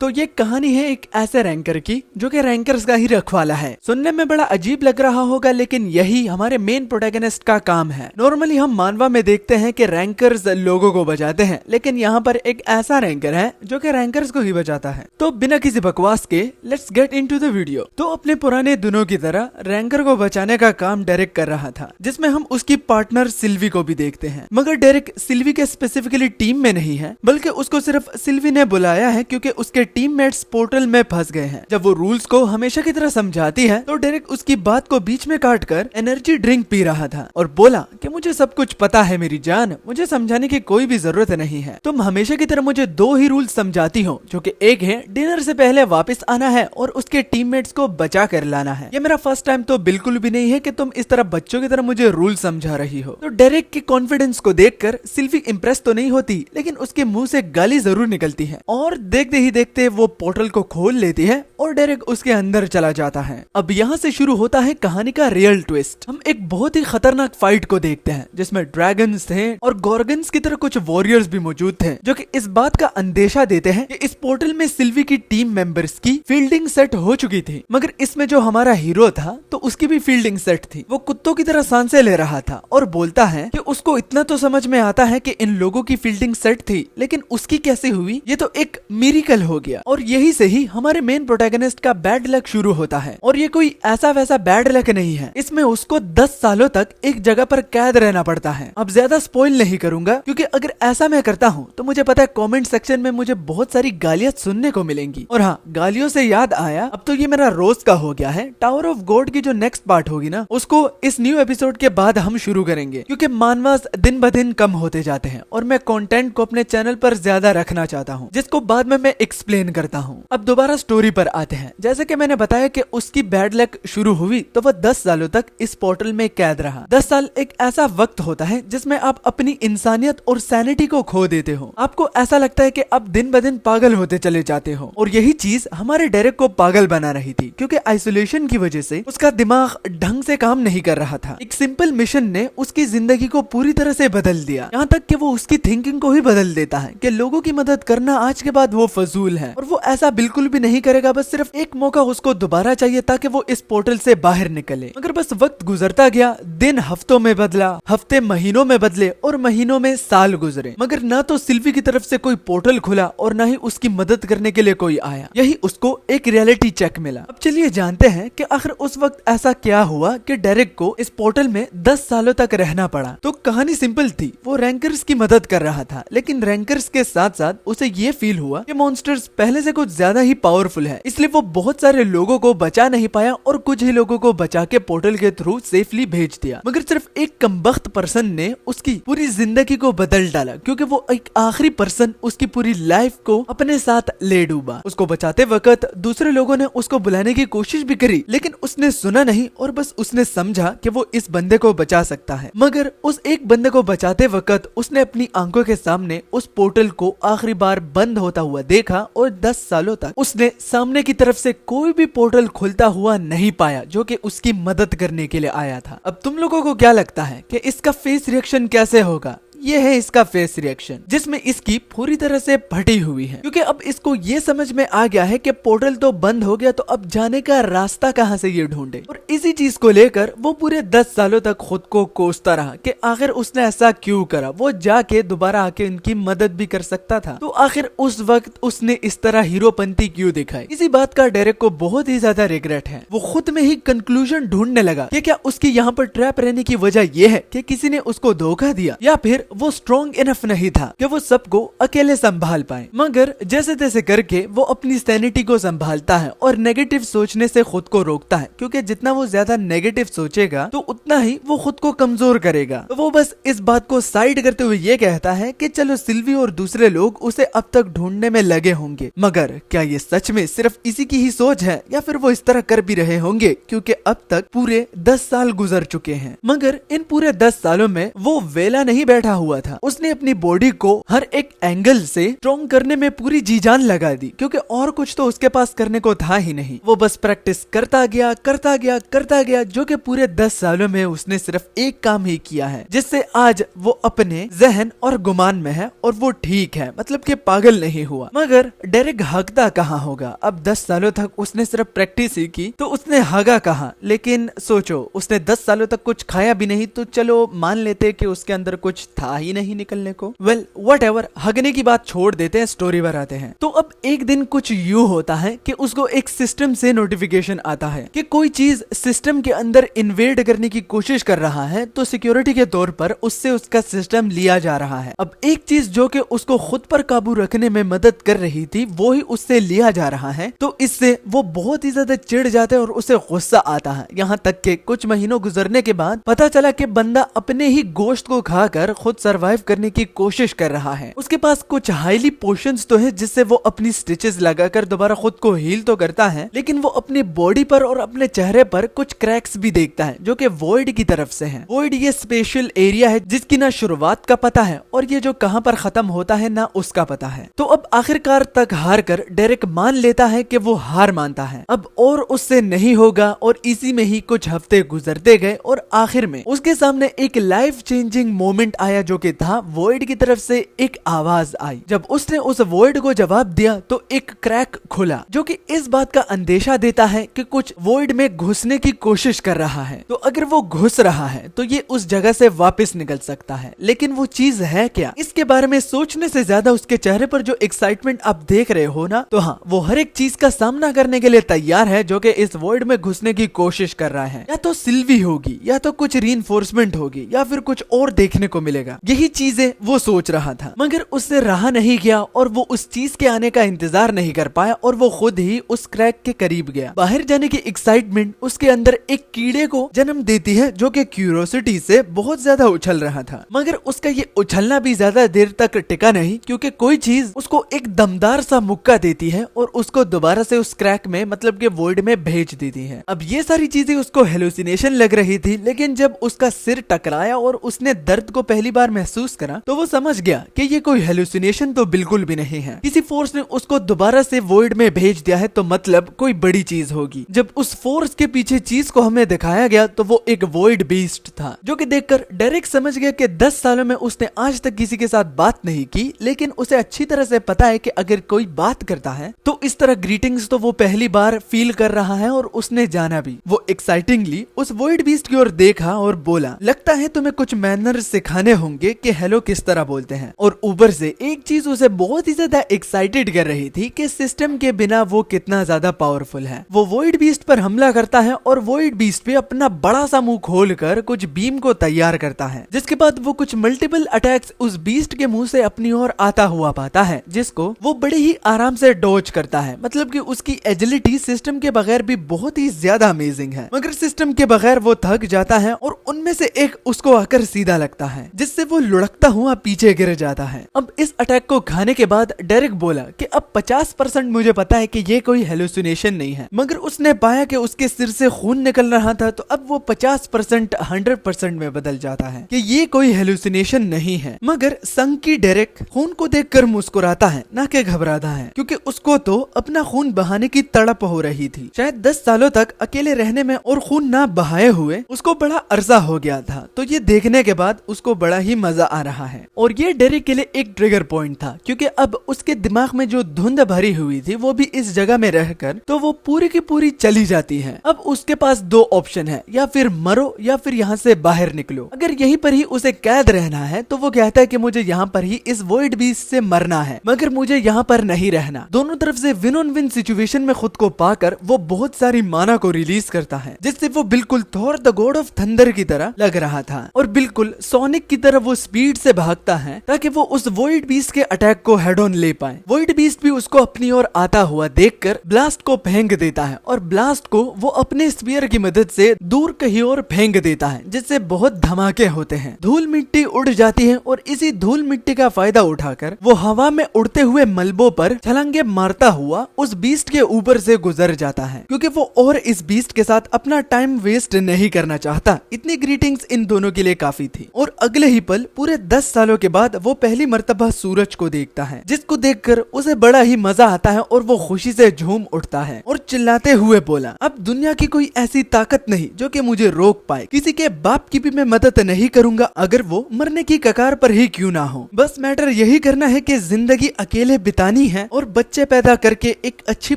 तो ये कहानी है एक ऐसे रैंकर की जो कि रैंकर्स का ही रखवाला है। सुनने में बड़ा अजीब लग रहा होगा, लेकिन यही हमारे मेन प्रोटैगनिस्ट का काम है। नॉर्मली हम मानवा में देखते हैं कि रैंकर्स लोगों को बचाते हैं, लेकिन यहाँ पर एक ऐसा रैंकर है जो कि रैंकर्स को ही बचाता है। तो बिना किसी बकवास के let's get into the video. तो अपने पुराने दिनों की तरह रैंकर को बचाने का काम डेरिक कर रहा था, जिसमें हम उसकी पार्टनर सिल्वी को भी देखते हैं। मगर डेरिक सिल्वी के स्पेसिफिकली टीम में नहीं है, बल्कि उसको सिर्फ सिल्वी ने बुलाया है क्योंकि उसके टीममेट्स पोर्टल में फंस गए हैं। जब वो रूल्स को हमेशा की तरह समझाती है तो डेरिक उसकी बात को बीच में काटकर एनर्जी ड्रिंक पी रहा था और बोला कि मुझे सब कुछ पता है मेरी जान, मुझे समझाने की कोई भी जरूरत नहीं है। तुम हमेशा की तरह मुझे दो ही रूल्स समझाती हो, जो कि एक है डिनर से पहले वापस आना है और उसके टीममेट्स को बचा कर लाना है। ये मेरा फर्स्ट टाइम तो बिल्कुल भी नहीं है कि तुम इस तरह बच्चों की तरह मुझे रूल समझा रही हो। तो डेरिक के कॉन्फिडेंस को देखकर सिल्वी इंप्रेस तो नहीं होती, लेकिन उसके मुंह से गाली जरूर निकलती है और देखते ही देखते वो पोर्टल को खोल लेती है और डेरिक उसके अंदर चला जाता है। अब यहाँ से शुरू होता है कहानी का रियल ट्विस्ट। हम एक बहुत ही खतरनाक फाइट को देखते हैं जिसमें ड्रैगन्स थे और गॉर्गन्स की तरह कुछ वॉरियर्स भी मौजूद थे, जो कि इस बात का अंदेशा देते हैं कि इस पोर्टल में सिल्वी की टीम मेंबर्स की फील्डिंग सेट हो चुकी थी। मगर इसमें जो हमारा हीरो था तो उसकी भी फील्डिंग सेट थी। वो कुत्तों की तरह सांसें ले रहा था और बोलता है कि उसको इतना तो समझ में आता है कि इन लोगों की फील्डिंग सेट थी, लेकिन उसकी कैसे हुई ये तो एक मिरेकल हो गया। और यही से ही हमारे मेन प्रोटैगनिस्ट का बैड लक शुरू होता है। और ये कोई ऐसा वैसा बैड लक नहीं है, इसमें उसको 10 सालों तक एक जगह पर कैद रहना पड़ता है। अब ज्यादा स्पॉइल नहीं करूंगा, क्योंकि अगर ऐसा मैं करता हूँ तो मुझे पता है कमेंट सेक्शन में मुझे बहुत सारी गालियां सुनने को मिलेंगी। और हाँ, गालियों से याद आया, अब तो ये मेरा रोज का हो गया है। टावर ऑफ गॉड की जो नेक्स्ट पार्ट होगी ना, उसको इस न्यू एपिसोड के बाद हम शुरू करेंगे, क्योंकि मानवास दिन ब दिन कम होते जाते हैं और मैं कंटेंट को अपने चैनल पर ज्यादा रखना चाहता हूँ, जिसको बाद में मैं एक्सप्लेन करता हूँ। अब दोबारा स्टोरी पर आते हैं। जैसे कि मैंने बताया कि उसकी बैड लक शुरू हुई तो वह 10 सालों तक इस पोर्टल में कैद रहा। 10 साल एक ऐसा वक्त होता है जिसमें आप अपनी इंसानियत और सैनिटी को खो देते हो। आपको ऐसा लगता है कि अब दिन ब दिन पागल होते चले जाते हो। और यही चीज हमारे डेरिक को पागल बना रही थी, क्योंकि आइसोलेशन की वजह से उसका दिमाग ढंग से काम नहीं कर रहा था। एक सिंपल मिशन ने उसकी जिंदगी को पूरी तरह से बदल दिया, यहाँ तक कि वो उसकी थिंकिंग को ही बदल देता है कि लोगों की मदद करना आज के बाद वो फजूल है। और वो ऐसा बिल्कुल भी नहीं करेगा, बस सिर्फ एक मौका उसको दोबारा चाहिए ताकि वो इस पोर्टल से बाहर निकले। मगर बस वक्त गुजरता गया, दिन हफ्तों में बदला, हफ्ते महीनों में बदले और महीनों में साल गुजरे, मगर ना तो सिल्वी की तरफ से कोई पोर्टल खुला और ना ही उसकी मदद करने के लिए कोई आया। यही उसको एक रियलिटी चेक मिला। अब चलिए जानते हैं कि आखिर उस वक्त ऐसा क्या हुआ कि डेरिक को इस पोर्टल में 10 सालों तक रहना पड़ा। तो कहानी सिंपल थी, वो रैंकर्स की मदद कर रहा था, लेकिन रैंकर्स के साथ साथ उसे ये फील हुआ कि मॉन्स्टर्स पहले से कुछ ज्यादा ही पावरफुल है, इसलिए वो बहुत सारे लोगों को बचा नहीं पाया और कुछ ही लोगों को बचा के पोर्टल के थ्रू सेफली भेज दिया। मगर सिर्फ एक कमबख्त पर्सन ने उसकी पूरी जिंदगी को बदल डाला, क्योंकि वो एक आखिरी पर्सन उसकी पूरी लाइफ को अपने साथ ले डूबा। उसको बचाते वक्त दूसरे लोगों ने उसको बुलाने की कोशिश भी करी, लेकिन उसने सुना नहीं और बस उसने समझा कि वो इस बंदे को बचा सकता है। मगर उस एक बंदे को बचाते वक्त उसने अपनी आंखों के सामने उस पोर्टल को आखिरी बार बंद होता हुआ देखा और 10 सालों तक उसने सामने की तरफ से कोई भी पोर्टल खुलता हुआ नहीं पाया जो कि उसकी मदद करने के लिए आया था। अब तुम लोगों को क्या लगता है कि इसका फेस रिएक्शन कैसे होगा? ये है इसका फेस रिएक्शन, जिसमें इसकी पूरी तरह से फटी हुई है, क्योंकि अब इसको ये समझ में आ गया है कि पोर्टल तो बंद हो गया, तो अब जाने का रास्ता कहां से ये ढूंढे। और इसी चीज को लेकर वो पूरे 10 सालों तक खुद को कोसता रहा कि आखिर उसने ऐसा क्यों करा। वो जाके दोबारा आके उनकी मदद भी कर सकता था, तो आखिर उस वक्त उसने इस तरह हीरोपंती क्यों दिखाई। इसी बात का डेरिक को बहुत ही ज्यादा रिग्रेट है। वो खुद में ही कंक्लूजन ढूंढने लगा कि क्या उसकी यहाँ पर ट्रैप रहने की वजह यह है कि किसी ने उसको धोखा दिया, या फिर वो स्ट्रॉन्ग इनफ नहीं था कि वो सबको अकेले संभाल पाए। मगर जैसे तैसे करके वो अपनी सैनिटी को संभालता है और नेगेटिव सोचने से खुद को रोकता है, क्योंकि जितना वो ज्यादा नेगेटिव सोचेगा तो उतना ही वो खुद को कमजोर करेगा। तो वो बस इस बात को साइड करते हुए ये कहता है कि चलो सिल्वी और दूसरे लोग उसे अब तक ढूंढने में लगे होंगे। मगर क्या ये सच में सिर्फ इसी की ही सोच है, या फिर वो इस तरह कर भी रहे होंगे, क्योंकि अब तक पूरे 10 साल गुजर चुके हैं। मगर इन पूरे 10 सालों में वो वेला नहीं बैठा हुआ था। उसने अपनी बॉडी को हर एक एंगल से स्ट्रॉन्ग करने में पूरी जी जान लगा दी, क्योंकि और कुछ तो उसके पास करने को था ही नहीं। वो बस प्रैक्टिस करता गया, जो कि पूरे 10 सालों में उसने सिर्फ एक काम ही किया है, जिससे आज वो अपने जहन और गुमान में है और वो ठीक है, मतलब कि पागल नहीं हुआ। मगर डेरिक हकता कहाँ होगा? अब 10 सालों तक उसने सिर्फ प्रैक्टिस ही की, तो उसने हगा कहाँ? लेकिन सोचो, उसने 10 सालों तक कुछ खाया भी नहीं, तो चलो मान लेते कि उसके अंदर कुछ था ही नहीं निकलने को। वेल व्हाटएवर, हगने की बात छोड़ देते हैं, स्टोरी पर आते हैं। तो अब एक दिन कुछ यूं होता है कि उसको एक सिस्टम से नोटिफिकेशन आता है कि कोई चीज सिस्टम के अंदर इन्वेड करने की कोशिश कर रहा है, तो सिक्योरिटी के तौर पर उससे उसका सिस्टम लिया जा रहा है। अब एक चीज जो कि उसको खुद पर काबू रखने में मदद कर रही थी, वो ही उससे लिया जा रहा है, तो इससे वो बहुत ही ज्यादा चिढ़ जाते हैं और उसे गुस्सा आता है। यहाँ तक कि कुछ महीनों गुजरने के बाद पता चला कि बंदा अपने ही गोश्त को खाकर खुद सरवाइव करने की कोशिश कर रहा है। उसके पास कुछ हाईली पोशंस तो है जिससे वो अपनी स्टिचेस लगाकर दोबारा खुद को हील तो करता है, लेकिन वो अपनी बॉडी पर और अपने चेहरे पर कुछ क्रैक्स भी देखता है, जो कि वॉइड की तरफ से है। वॉइड ये स्पेशल एरिया है जिसकी ना शुरुआत का पता है और ये जो कहां पर खत्म होता है ना उसका पता है। तो अब आखिरकार तक हार कर डेरिक मान लेता है कि वो हार मानता है, अब और उससे नहीं होगा। और इसी में ही कुछ हफ्ते गुजरते गए और आखिर में उसके सामने एक लाइफ चेंजिंग मोमेंट आया, जो कि था वॉइड की तरफ से एक आवाज आई। जब उसने उस वॉइड को जवाब दिया तो एक क्रैक खुला, जो कि इस बात का अंदेशा देता है कि कुछ वॉइड में घुसने की कोशिश कर रहा है। तो अगर वो घुस रहा है तो ये उस जगह से वापस निकल सकता है, लेकिन वो चीज है क्या? इसके बारे में सोचने से ज्यादा उसके चेहरे पर जो एक्साइटमेंट आप देख रहे हो ना, तो हाँ, वो हर एक चीज का सामना करने के लिए तैयार है जो कि इस वॉइड में घुसने की कोशिश कर रहा है। या तो सिल्वी होगी, या तो कुछ रीइंफोर्समेंट होगी, या फिर कुछ और देखने को मिलेगा। यही चीजें वो सोच रहा था, मगर उससे रहा नहीं गया और वो उस चीज के आने का इंतजार नहीं कर पाया और वो खुद ही उस क्रैक के करीब गया। बाहर जाने की एक्साइटमेंट उसके अंदर एक कीड़े को जन्म देती है, जो कि क्यूरियोसिटी से बहुत ज्यादा उछल रहा था। मगर उसका ये उछलना भी ज्यादा देर तक टिका नहीं, क्योंकि कोई चीज उसको एक दमदार सा मुक्का देती है और उसको दोबारा से उस क्रैक में, मतलब के वॉइड में भेज देती है। अब ये सारी चीजें उसको हेलुसिनेशन लग रही थी, लेकिन जब उसका सिर टकराया और उसने दर्द को पहली बार महसूस करा, तो वो समझ गया कि ये कोई हेलुसिनेशन तो बिल्कुल भी नहीं है। किसी फोर्स ने उसको दोबारा से वॉइड में भेज दिया है, तो मतलब कोई बड़ी चीज होगी। जब उस फोर्स के पीछे चीज को हमें दिखाया गया तो वो एक वॉइड बीस्ट था, जो कि देखकर डेरिक समझ गया कि 10 सालों में उसने आज तक किसी के साथ बात नहीं की, लेकिन उसे अच्छी तरह से पता है कि अगर कोई बात करता है तो इस तरह ग्रीटिंग्स तो वो पहली बार फील कर रहा है और उसने जाना भी। वो एक्साइटिंगली उस वॉइड बीस्ट की ओर देखा और बोला, लगता है तुम्हें कुछ मैनर्स सिखाने होंगे कि हेलो किस तरह बोलते हैं। और ऊपर से एक चीज उसे बहुत ही ज्यादा एक्साइटेड कर रही थी कि सिस्टम के बिना वो कितना ज्यादा पावरफुल है। वो वॉइड बीस्ट पर हमला करता है और वॉइड बीस्ट भी अपना बड़ा सा मुंह खोलकर कुछ बीम को तैयार करता है, जिसके बाद वो कुछ मल्टीपल अटैक्स उस बीस्ट के मुंह से अपनी ओर आता हुआ पाता है, जिसको वो बड़े ही आराम से डॉज करता है। मतलब कि उसकी एजिलिटी सिस्टम के बगैर भी बहुत ही ज्यादा अमेजिंग है, मगर सिस्टम के बगैर वो थक जाता है और उनमें से एक उसको आकर सीधा लगता है, जिससे वो लुढ़कता हुआ पीछे गिर जाता है। अब इस अटैक को खाने के बाद डेरिक बोला कि अब 50% मुझे पता है कि ये कोई हेलुसिनेशन नहीं है, मगर उसने पाया कि उसके सिर से खून निकल रहा था, तो अब वो 50% 100% में बदल जाता है कि ये कोई हेलुसिनेशन नहीं है। मगर संकी डेरिक खून को देखकर मुस्कुराता है, ना कि घबराता है, क्योंकि उसको तो अपना खून बहाने की तड़प हो रही थी। शायद 10 सालों तक अकेले रहने में और खून ना बहाए हुए उसको बड़ा अरसा हो गया था, तो ये देखने के बाद उसको बड़ा ही मजा आ रहा है। और ये डेरिक के लिए एक ट्रिगर पॉइंट था, क्योंकि अब उसके दिमाग में जो धुंध भरी हुई थी वो भी इस जगह में रहकर तो वो पूरी की पूरी चली जाती है। अब उसके पास 2 ऑप्शन है, या फिर मरो या फिर यहाँ से बाहर निकलो। अगर यहीं पर ही उसे कैद रहना है तो वो कहता है कि मुझे यहाँ पर ही इस वॉइड बीस्ट से मरना है, मगर मुझे यहाँ पर नहीं रहना। दोनों तरफ से विन ऑन विन सिचुएशन में खुद को पाकर वो बहुत सारी माना को रिलीज करता है, जिससे वो बिल्कुल Thor the God of thunder की तरह लग रहा था और बिल्कुल सोनिक की तरह वो स्पीड से भागता है ताकि वो उस वॉइड बीस्ट के अटैक को हेड ऑन ले पाए। वॉइड बीस्ट भी उसको अपनी ओर आता हुआ देखकर ब्लास्ट को फेंक देता है और ब्लास्ट को वो अपने स्पीयर की मदद से दूर कहीं और फेंक देता है, जिससे बहुत धमाके होते हैं। धूल मिट्टी उड़ जाती है और इसी धूल मिट्टी का फायदा उठाकर वो हवा में उड़ते हुए मलबों पर छलांगे मारता हुआ उस बीस्ट के ऊपर से गुजर जाता है, क्योंकि वो और इस बीस्ट के साथ अपना टाइम वेस्ट नहीं करना चाहता। इतनी ग्रीटिंग्स इन दोनों के लिए काफी थी और अगले ही पल पूरे 10 सालों के बाद वो पहली मर्तबा सूरज को देखता है, जिसको देखकर उसे बड़ा ही मजा आता है और वो खुशी से झूम उठता है और चिल्लाते हुए बोला, अब दुनिया की कोई ऐसी ताकत नहीं जो कि मुझे रोक पाए। किसी के बाप की भी मैं मदद नहीं करूंगा, अगर वो मरने की कगार पर ही क्यों ना हो। बस मैटर यही करना है कि जिंदगी अकेले बितानी है और बच्चे पैदा करके एक अच्छी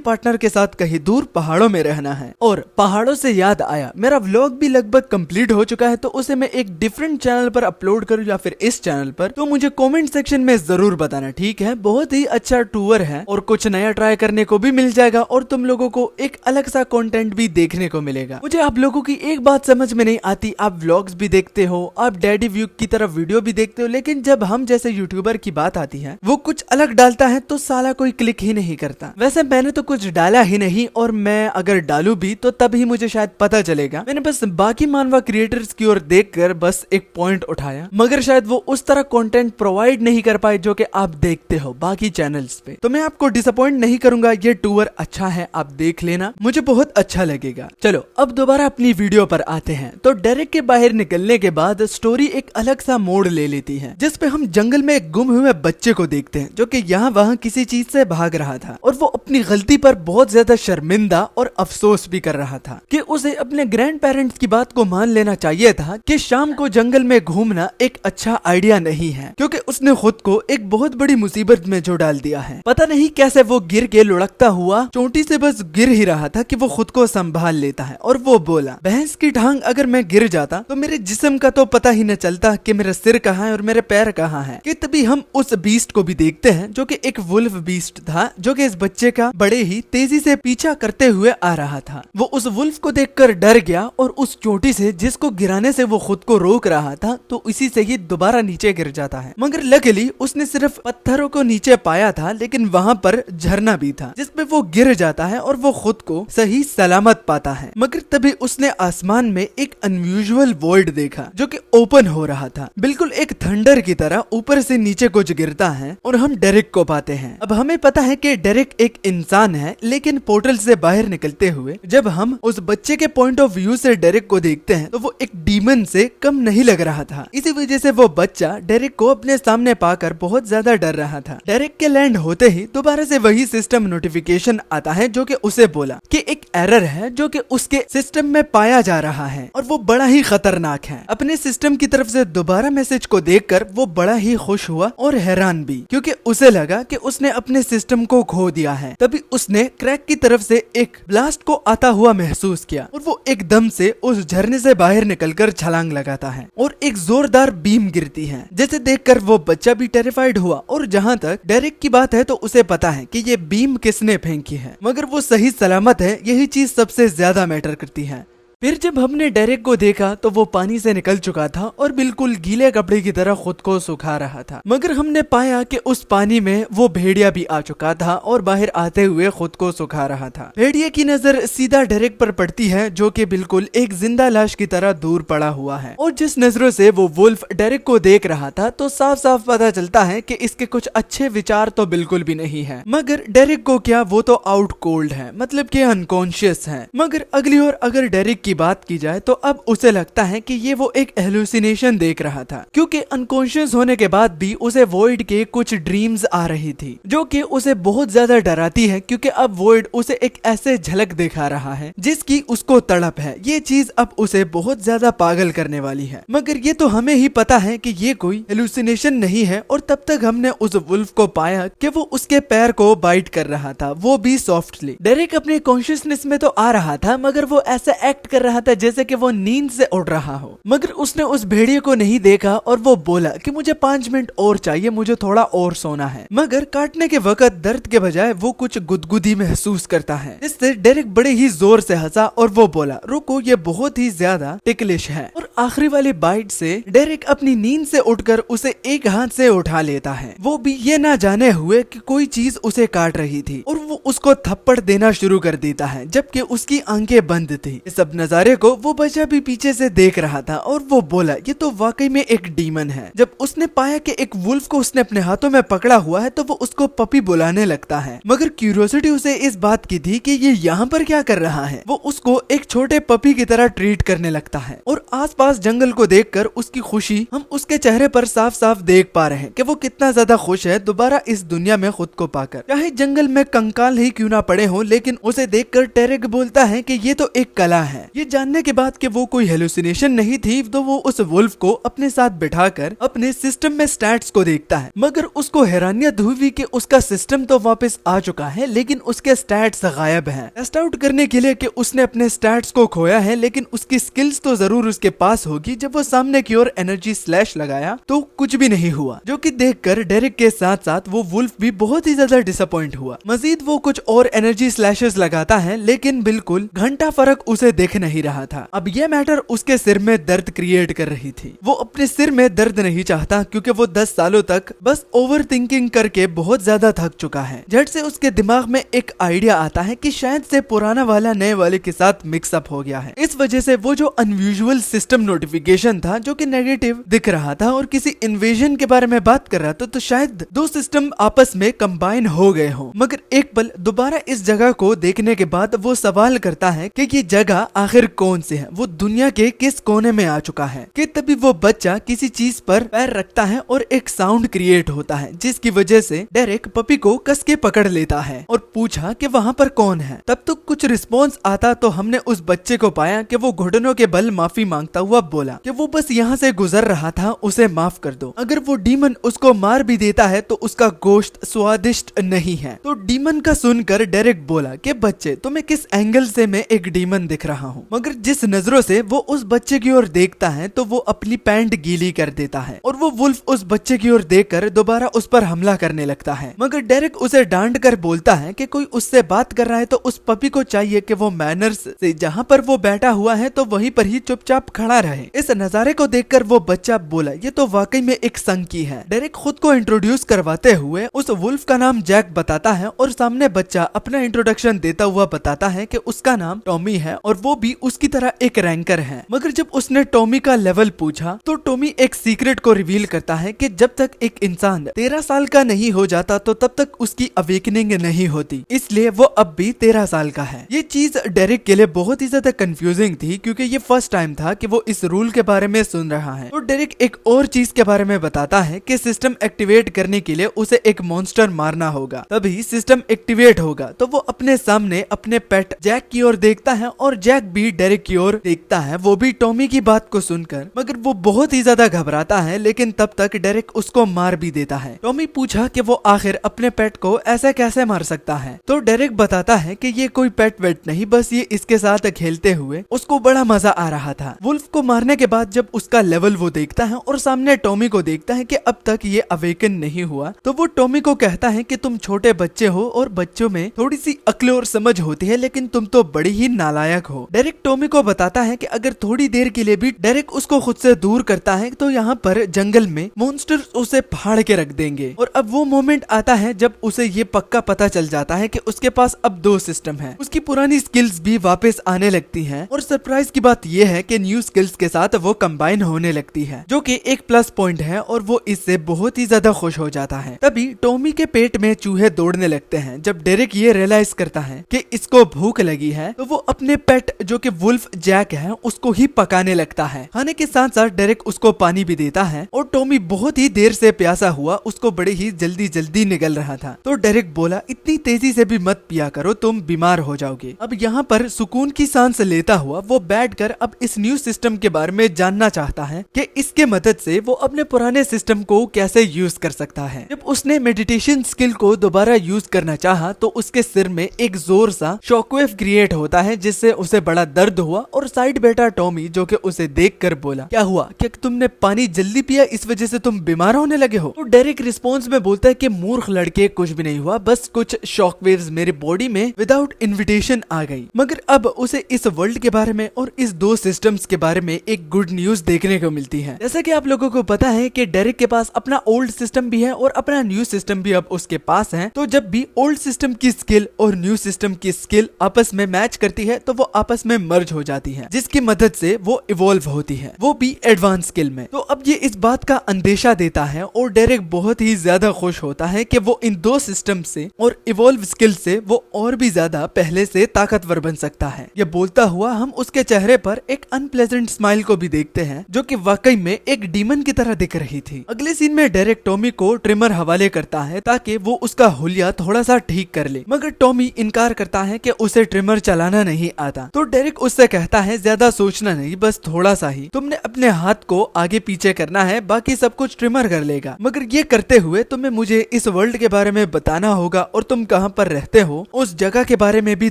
पार्टनर के साथ कहीं दूर पहाड़ों में रहना है। और पहाड़ों से याद आया, मेरा व्लॉग भी लगभग कंप्लीट हो चुका है, तो उसे मैं एक डिफरेंट चैनल पर अपलोड करूँ या फिर इस चैनल पर, तो मुझे कमेंट सेक्शन में जरूर बताना, ठीक है। बहुत ही अच्छा टूर है और कुछ नया ट्राई करने को भी मिल जाएगा और तुम लोगों को एक अलग सा कंटेंट भी देखने को मिलेगा। मुझे आप लोगों की एक बात समझ में नहीं आती, आप व्लॉग्स भी देखते हो, आप डैडी व्यू की तरफ वीडियो भी देखते हो, लेकिन जब हम जैसे यूट्यूबर की बात आती है वो कुछ अलग डालता है तो साला कोई क्लिक ही नहीं करता। वैसे मैंने तो कुछ डाला ही नहीं, और मैं अगर डालू भी तो तब ही मुझे शायद पता चलेगा। मैंने बस बाकी मानवा क्रिएटर्स की ओर देखकर बस एक पॉइंट उठाया, मगर शायद वो उस तरह कंटेंट प्रोवाइड नहीं कर पाए जो कि आप देखते हो बाकी चैनल्स पे। तो मैं आपको डिसअपॉइंट नहीं करूंगा, ये टूर अच्छा है, आप देख लेना, मुझे बहुत अच्छा लगेगा। चलो अब दोबारा अपनी वीडियो पर आते हैं। तो डेरेक के बाहर निकलने के बाद स्टोरी एक अलग सा मोड़ ले लेती है, जिसपे हम जंगल में एक गुम हुए बच्चे को देखते हैं जो कि यहाँ वहाँ किसी चीज से भाग रहा था और वो अपनी गलती पर बहुत ज्यादा शर्मिंदा और अफसोस भी कर रहा था कि उसे अपने ग्रैंड पेरेंट्स की बात को मान लेना चाहिए था कि शाम को जंगल में घूमना एक अच्छा आइडिया नहीं है, क्योंकि उसने खुद को एक बहुत बड़ी मुसीबत में जो डाल दिया है। पता नहीं कैसे वो गिर के लुढ़कता हुआ चोटी से बस गिर ही रहा था कि वो खुद को संभाल लेता है और वो बोला, भैंस की टांग अगर मैं गिर जाता तो मेरे जिस्म का तो पता ही न चलता कि मेरा सिर कहाँ है और मेरे पैर कहाँ है। कि तभी हम उस बीस्ट को भी देखते हैं जो कि एक वुल्फ बीस्ट था, जो कि इस बच्चे का बड़े ही तेजी से पीछा करते हुए आ रहा था। वो उस वुल्फ को देखकर डर गया और उस चोटी से जिसको गिराने से वो खुद को रोक रहा था, तो इसी से ही दोबारा नीचे गिर जाता है। मगर लकीली उसने सिर्फ पत्थरों को नीचे पाया था, लेकिन वहाँ पर झरना भी था जिसपे वो गिर जाता है और वो खुद को सही सलामत पाता है। मगर तभी उसने आसमान में एक अनयूजुअल वर्ल्ड देखा जो कि ओपन हो रहा था, बिल्कुल एक थंडर की तरह ऊपर से नीचे कुछ गिरता है और हम डेरेक को पाते हैं। अब हमें पता है कि डेरेक एक इंसान है, लेकिन पोर्टल से बाहर निकलते हुए जब हम उस बच्चे के पॉइंट ऑफ व्यू से डेरेक को देखते हैं तो वो एक डीमन से कम नहीं लग रहा था। इसी वजह से वो बच्चा डेरेक को अपने सामने पाकर बहुत ज्यादा डर रहा था। डेरेक के लैंड होते ही दोबारा से वही सिस्टम नोटिफिकेशन आता है जो कि उसे बोला कि एक एरर है जो कि उसके सिस्टम में पाया जा रहा है और वो बड़ा ही खतरनाक है। अपने सिस्टम की तरफ से दोबारा मैसेज को देखकर वो बड़ा ही खुश हुआ और हैरान भी, क्योंकि उसे लगा कि उसने अपने सिस्टम को खो दिया है। तभी उसने क्रैक की तरफ से एक ब्लास्ट को आता हुआ महसूस किया और वो एकदम से उस झरने से बाहर निकलकर छलांग लगाता है और एक जोरदार बीम गिरती है, जिसे देखकर वो बच्चा भी टेरिफाइड हुआ। और जहाँ तक डेरेक की बात है तो उसे पता है कि ये बीम किसने फेंकी है, मगर वो सही सलामत है, यही चीज सबसे ज्यादा मैटर करती है। फिर जब हमने डेरेक को देखा तो वो पानी से निकल चुका था और बिल्कुल गीले कपड़े की तरह खुद को सुखा रहा था, मगर हमने पाया कि उस पानी में वो भेड़िया भी आ चुका था और बाहर आते हुए खुद को सुखा रहा था। भेड़िए की नजर सीधा डेरेक पर पड़ती है जो कि बिल्कुल एक जिंदा लाश की तरह दूर पड़ा हुआ है, और जिस नजरों से वो वुल्फ डेरेक को देख रहा था तो साफ साफ पता चलता है कि इसके कुछ अच्छे विचार तो बिल्कुल भी नहीं है। मगर डेरेक को क्या, वो तो आउट कोल्ड है, मतलब कि अनकॉन्शियस है। मगर अगली ओर अगर डेरेक की बात की जाए तो अब उसे लगता है कि ये वो एक हेलुसिनेशन देख रहा था, क्योंकि अनकॉन्शियस होने के बाद भी उसे वॉइड के कुछ ड्रीम्स आ रही थी जो कि उसे बहुत ज्यादा डराती है, क्योंकि अब वॉइड उसे एक ऐसे झलक दिखा रहा है जिसकी उसको तड़प है। ये चीज अब उसे बहुत ज्यादा पागल करने वाली है, मगर ये तो हमें ही पता है कि ये कोई हेलुसिनेशन नहीं है। और तब तक हमने उस वुल्फ को पाया कि वो उसके पैर को बाइट कर रहा था, वो भी सॉफ्टली। डेरेक अपने कॉन्शियसनेस में तो आ रहा था, मगर वो ऐसा एक्ट कर रहा था जैसे कि वो नींद से उठ रहा हो। मगर उसने उस भेड़िए को नहीं देखा और वो बोला कि मुझे 5 मिनट और चाहिए, मुझे थोड़ा और सोना है। मगर काटने के वक्त दर्द के बजाय वो कुछ गुदगुदी महसूस करता है, इससे डेरेक बड़े ही जोर से हंसा और वो बोला, रुको, ये बहुत ही ज्यादा टिकलिश है। और आखिरी वाली बाइट से डेरेक अपनी नींद से उठकर उसे एक हाथ से उठा लेता है, वो भी ये ना जाने हुए कि कोई चीज उसे काट रही थी। और वो उसको थप्पड़ देना शुरू कर देता है जबकि उसकी आंखें बंद थी। इस सब नजारे को वो बच्चा भी पीछे से देख रहा था और वो बोला ये तो वाकई में एक डीमन है। जब उसने पाया कि एक वुल्फ को उसने अपने हाथों में पकड़ा हुआ है तो वो उसको पपी बुलाने लगता है, मगर क्यूरियोसिटी उसे इस बात की थी कि ये यहाँ पर क्या कर रहा है। वो उसको एक छोटे पपी की तरह ट्रीट करने लगता है और आसपास जंगल को देखकर उसकी खुशी हम उसके चेहरे पर साफ साफ देख पा रहे हैं कि वो कितना ज्यादा खुश है दोबारा इस दुनिया में खुद को पाकर। चाहे जंगल में कंकाल ही क्यों ना पड़े हो, लेकिन उसे देखकर टेरिक बोलता है कि ये तो एक कला है। ये जानने के बाद कि वो कोई हेलुसिनेशन नहीं थी तो वो उस वुल्फ को अपने साथ बिठाकर अपने सिस्टम में स्टैट्स को देखता है, मगर उसको हैरानियत हुई कि उसका सिस्टम तो वापस आ चुका है लेकिन उसके स्टैट्स गायब हैं। टेस्ट आउट करने के लिए कि उसने अपने स्टैट्स को खोया है लेकिन उसकी स्किल्स तो जरूर उसके पास होगी। जब वो सामने की ओर एनर्जी स्लैश लगाया तो कुछ भी नहीं हुआ, जो कि देखकर डेरिक के साथ साथ वो वुल्फ भी बहुत ही ज्यादा डिसअपॉइंट हुआ। मजीद वो कुछ और एनर्जी स्लैशेस लगाता है लेकिन बिल्कुल घंटा फर्क उसे दिख नहीं रहा था। अब यह मैटर उसके सिर में दर्द क्रिएट कर रही थी। वो अपने सिर में दर्द नहीं चाहता क्योंकि वो 10 सालों तक बस ओवर थिंकिंग करके बहुत ज्यादा थक चुका है। झट से उसके दिमाग में एक आइडिया आता है कि शायद से पुराना वाला नए वाले के साथ मिक्सअप हो गया है। इस वजह से वो जो अनयूजुअल सिस्टम नोटिफिकेशन था जो कि नेगेटिव दिख रहा था और किसी इन्वेजन के बारे में बात कर रहा था, तो शायद दो सिस्टम आपस में कंबाइन हो गए हो। मगर एक पल दोबारा इस जगह को देखने के बाद वो सवाल करता है कि ये जगह आखिर कौन सी है, वो दुनिया के किस कोने में आ चुका है। कि तभी वो बच्चा किसी चीज पर पैर रखता है और एक साउंड क्रिएट होता है जिसकी वजह से डेरिक पपी को कस के पकड़ लेता है और पूछा कि वहाँ पर कौन है। तब तो कुछ रिस्पॉन्स आता तो हमने उस बच्चे को पाया कि वो घुटनों के बल माफी मांगता हुआ बोला कि वो बस यहाँ से गुजर रहा था, उसे माफ कर दो। अगर वो डीमन उसको मार भी देता है तो उसका गोश्त स्वादिष्ट नहीं है। तो डीमन का सुनकर डेरिक बोला कि बच्चे तुम्हें किस एंगल से मैं एक डीमन दिख रहा हूँ, मगर जिस नजरों से वो उस बच्चे की ओर देखता है तो वो अपनी पैंट गीली कर देता है और वो वुल्फ उस बच्चे की ओर देखकर दोबारा उस पर हमला करने लगता है। मगर डेरिक उसे डांट कर बोलता है कि कोई उससे बात कर रहा है तो उस पपी को चाहिए कि वो मैनर्स से जहाँ पर वो बैठा हुआ है तो वहीं पर ही चुपचाप खड़ा रहे। इस नजारे को देखकर वो बच्चा बोला ये तो वाकई में एक संकी है। डेरिक खुद को इंट्रोड्यूस करवाते हुए उस वुल्फ का नाम जैक बताता है और सामने बच्चा अपना इंट्रोडक्शन देता हुआ बताता है कि उसका नाम टॉमी है और वो भी उसकी तरह एक रैंकर है। मगर जब उसने टॉमी का लेवल पूछा तो टॉमी एक सीक्रेट को रिवील करता है कि जब तक एक इंसान 13 साल का नहीं हो जाता तो तब तक उसकी अवेकनिंग नहीं होती, इसलिए वो अब भी 13 साल का है। ये चीज डेरिक के लिए बहुत ही ज्यादा कंफ्यूजिंग थी क्योंकि ये फर्स्ट टाइम था कि वो इस रूल के बारे में सुन रहा है। तो डेरिक एक और चीज के बारे में बताता है कि सिस्टम एक्टिवेट करने के लिए उसे एक मॉन्स्टर मारना होगा, तभी सिस्टम एक्टिवेट होगा। तो वो अपने सामने अपने पेट जैक की ओर देखता है और जैक भी डेरिक की ओर देखता है, वो भी टॉमी की बात को सुनकर। मगर वो बहुत ही ज्यादा घबराता है लेकिन तब तक डेरिक उसको मार भी देता है। टॉमी पूछा कि वो आखिर अपने पेट को ऐसा कैसे मार सकता है, तो डेरिक बताता है कि ये कोई पेट वेट नहीं, बस ये इसके साथ खेलते हुए उसको बड़ा मजा आ रहा था। वुल्फ को मारने के बाद जब उसका लेवल वो देखता है और सामने टॉमी को देखता है कि अब तक ये अवेकन नहीं हुआ, तो वो टॉमी को कहता है कि तुम छोटे बच्चे हो और बच्चों में थोड़ी सी अक्ल और समझ होती है लेकिन तुम तो बड़ी ही नालायक हो। डेरिक टॉमी को बताता है कि अगर थोड़ी देर के लिए भी डेरिक उसको खुद से दूर करता है तो यहाँ पर जंगल में मॉन्स्टर्स उसे फाड़ के रख देंगे। और अब वो मोमेंट आता है जब उसे ये पक्का पता चल जाता है कि उसके पास अब 2 सिस्टम है। उसकी पुरानी स्किल्स भी वापस आने लगती हैं और सरप्राइज की बात यह है कि न्यू स्किल्स के साथ वो कंबाइन होने लगती है, जो कि एक प्लस पॉइंट है और वो इससे बहुत ही ज्यादा खुश हो जाता है। तभी टॉमी के पेट में चूहे दौड़ने लगते हैं। जब डेरिक ये रियलाइज करता है कि इसको भूख लगी है तो वो अपने पेट जो कि वुल्फ जैक है उसको ही पकाने लगता है। खाने के साथ साथ डेरिक उसको पानी भी देता है और टॉमी बहुत ही देर से प्यासा हुआ उसको बड़ी ही जल्दी निगल रहा था। तो डेरिक बोला इतनी तेजी से भी मत पिया करो, तुम बीमार हो जाओगे। अब यहाँ पर सुकून की सांस लेता हुआ वो बैठकर अब इस न्यू सिस्टम के बारे में जानना चाहता है कि इसके मदद से वो अपने पुराने सिस्टम को कैसे यूज कर सकता है। जब उसने मेडिटेशन स्किल को दोबारा यूज करना चाहा तो उसके सिर में एक जोर सा शॉकवेव क्रिएट होता है जिससे उसे बड़ा दर्द हुआ और साइड बैठा टॉमी जो कि उसे देखकर बोला क्या हुआ, क्या तुमने पानी जल्दी पिया इस वजह से तुम बीमार होने लगे हो। तो डेरिक रिस्पॉन्स में बोलता है कि मूर्ख लड़के कुछ भी नहीं हुआ, बस कुछ शॉकवेव्स मेरी बॉडी में विदाउट इन्विटेशन आ गई। मगर अब उसे इस वर्ल्ड के बारे में और इस 2 सिस्टम्स के बारे में एक गुड न्यूज देखने को मिलती है। जैसा कि आप लोगों को पता है कि डेरिक के पास अपना ओल्ड सिस्टम भी है और अपना न्यू सिस्टम भी अब उसके पास है। तो जब भी ओल्ड सिस्टम की स्किल और न्यू सिस्टम की स्किल आपस में मैच करती है तो वो आपस में मर्ज हो जाती है, जिसकी मदद से वो इवॉल्व होती है, वो भी एडवांस स्किल में। तो अब ये इस बात का अंदेशा देता है और डेरेक बहुत ही ज्यादा खुश होता है कि वो इन दो सिस्टम से और इवॉल्व स्किल से वो और भी ज्यादा पहले से ताकतवर बन सकता है। ये बोलता हुआ हम उसके चेहरे पर एक अनप्लेजेंट स्माइल को भी देखते हैं, जो कि वाकई में एक डीमन की तरह दिख रही थी। अगले सीन में डेरेक टॉमी को ट्रिमर हवाले करता है ताकि वो उसका हुलिया थोड़ा सा ठीक कर ले, मगर टॉमी इनकार करता है कि उसे ट्रिमर चलाना नहीं आता। तो डेरेक उससे कहता है ज्यादा सोचना नहीं, बस थोड़ा सा ही, तुमने अपने हाथ को आगे पीछे करना है, बाकी सब कुछ ट्रिमर कर लेगा। मगर ये करते हुए तुम्हें मुझे इस वर्ल्ड के बारे में बताना होगा और तुम कहाँ पर रहते हो उस जगह के बारे में भी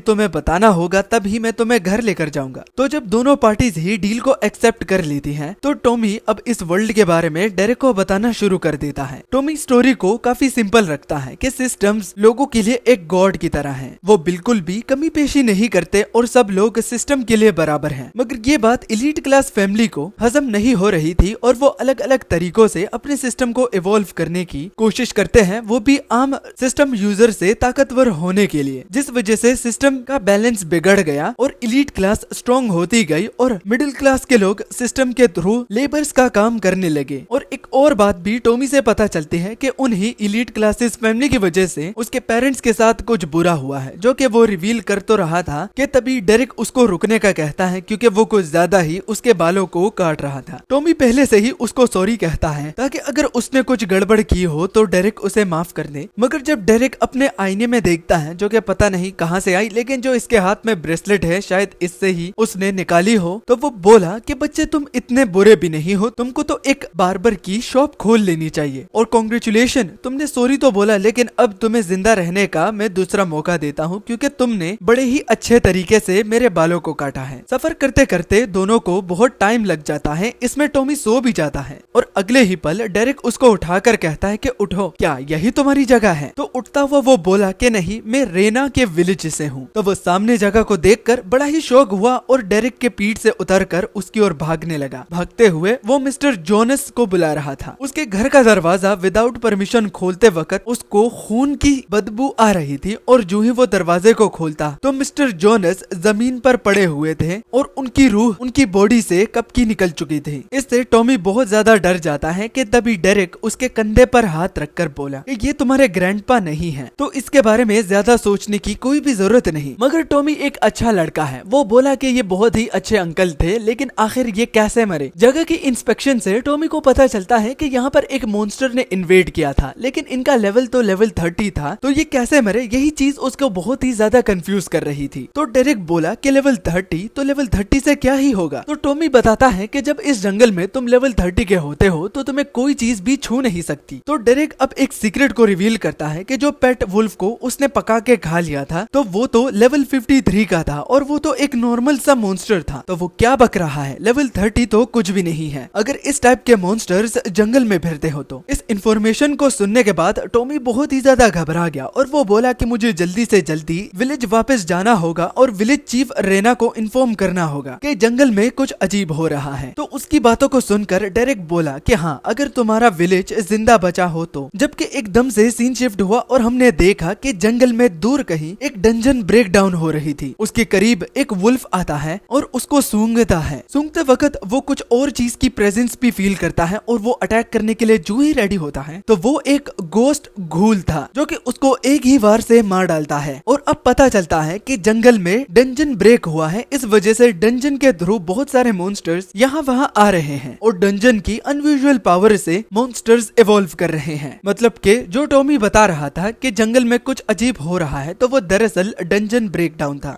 तुम्हें बताना होगा, तभी मैं तुम्हें घर लेकर जाऊंगा। तो जब दोनों पार्टीज ही डील को एक्सेप्ट कर लेती हैं, तो टॉमी अब इस वर्ल्ड के बारे में डेरेक को बताना शुरू कर देता है। टॉमी स्टोरी को काफी सिंपल रखता है कि सिस्टम्स लोगों के लिए एक गॉड की तरह हैं। वो बिल्कुल भी कमी पेशी नहीं करते और सब लोग सिस्टम के लिए बराबर हैं। मगर ये बात एलीट क्लास फैमिली को हजम नहीं हो रही थी और वो अलग अलग तरीकों से अपने सिस्टम को इवॉल्व करने की कोशिश करते हैं, वो भी आम सिस्टम यूजर से ताकतवर होने के लिए, जिस वजह से सिस्टम का बैलेंस बिगड़ गया और एलीट क्लास स्ट्रॉन्ग होती गई और मिडिल क्लास के लोग सिस्टम के थ्रू लेबर्स का काम करने लगे। और एक और बात भी टॉमी से पता चलती है कि उन्हीं एलीट क्लासेस फैमिली की वजह से उसके पेरेंट्स के साथ कुछ बुरा हुआ है, जो कि वो रिवील कर तो रहा था कि तभी डेरेक उसको रुकने का कहता है क्योंकि वो कुछ ज्यादा ही उसके बालों को काट रहा था। टॉमी पहले से ही उसको सॉरी कहता है ताकि अगर उसने कुछ गड़बड़ की हो तो डेरेक उसे माफ कर दे। मगर जब डेरेक अपने आईने में देखता है, जो कि पता नहीं कहां से आई, लेकिन जो इसके हाथ में ब्रेसलेट है शायद इससे ही उसने निकाली हो, तो वो बोला कि बच्चे तुम इतने बुरे भी नहीं हो, तुमको तो एक बार्बर की शॉप खोल लेनी चाहिए और कांग्रेचुलेशन, तुमने सॉरी तो बोला लेकिन अब तुम्हें जिंदा रहने का मैं दूसरा मौका देता हूँ क्योंकि तुमने बड़े ही अच्छे तरीके से मेरे बालों को काटा है। सफर करते करते दोनों को बहुत टाइम लग जाता है, इसमें टॉमी सो भी जाता है और अगले ही पल डेरेक उसको उठाकर कहता है कि उठो, क्या यही तुम्हारी जगह है? तो उठता हुआ वो बोला कि नहीं, मैं रेना के विलेज से हूँ। तो वो सामने जगह को देखकर बड़ा ही शौक हुआ और डेरेक के पीठ से उतरकर उसकी ओर भागने लगा। भागते हुए वो मिस्टर जोनस को बुला रहा था। उसके घर का दरवाजा विदाउट परमिशन खोलते वक्त उसको खून की बदबू आ रही थी और जो ही वो दरवाजे को खोलता तो मिस्टर जोनस जमीन पर पड़े हुए थे और उनकी रूह उनकी बॉडी से कब की निकल चुकी थी। इससे टॉमी बहुत ज्यादा डर जाता है कि तभी डेरेक उसके कंधे पर हाथ रखकर बोला कि ये तुम्हारे ग्रैंडपा नहीं है, तो इसके बारे में ज्यादा सोचने की कोई भी जरूरत नहीं। मगर टॉमी एक अच्छा लड़का है, वो बोला कि ये बहुत ही अच्छे अंकल थे, लेकिन आखिर ये कैसे मरे? जगह की इंस्पेक्शन से टॉमी को पता चलता है कि यहाँ पर एक मॉन्स्टर ने इन्वेड किया था, लेकिन इनका लेवल तो लेवल 30 था, तो ये कैसे मरे? यही चीज उसको बहुत ही ज्यादा कंफ्यूज कर रही थी। तो डेरेक बोला कि लेवल 30, तो लेवल 30 से क्या ही होगा? तो टॉमी बताता है कि जब इस जंगल में तुम लेवल 30 के होते हो तो तुम्हें कोई चीज भी छू नहीं सकती। तो डेरेक अब एक सीक्रेट को रिवील करता है कि जो पेट वुल्फ को उसने पका के खा लिया था तो वो तो लेवल 53 का था और वो तो एक नॉर्मल सा मॉन्स्टर था। तो वो क्या बक रहा है? लेवल 30 तो कुछ भी नहीं है अगर इस टाइप के मॉन्स्टर्स जंगल में फिरते हो तो। इस इंफॉर्मेशन को सुनने के बाद टॉमी बहुत ही ज्यादा घबरा गया और वो बोला कि मुझे जल्दी से जल्दी विलेज वापस जाना होगा और विलेज चीफ रेना को इन्फॉर्म करना होगा कि जंगल में कुछ अजीब हो रहा है। तो उसकी बातों को सुनकर डेरेक बोला कि हाँ, अगर तुम्हारा विलेज जिंदा बचा हो तो। जबकि एकदम से सीन शिफ्ट हुआ और हमने देखा कि जंगल में दूर कहीं एक डंजन ब्रेक डाउन हो रही थी। उसके करीब एक वुल्फ आता है और उसको सूंघता है। सूंघते वक्त वो कुछ और चीज की प्रेजेंस भी फील करता है और वो अटैक करने के लिए जो ही रेडी होता है तो वो एक गोस्ट घूल था जो कि उसको एक ही वार से मार डालता है। और अब पता चलता है कि जंगल में डंजन ब्रेक हुआ है, इस वजह से डंजन के थ्रू बहुत सारे मॉन्स्टर्स यहाँ वहाँ आ रहे हैं और डंजन की अनयूजुअल पावर से मॉन्स्टर्स इवॉल्व कर रहे हैं। मतलब कि जो टॉमी बता रहा था कि जंगल में कुछ अजीब हो रहा है तो वो दरअसल डंजन ब्रेकडाउन था।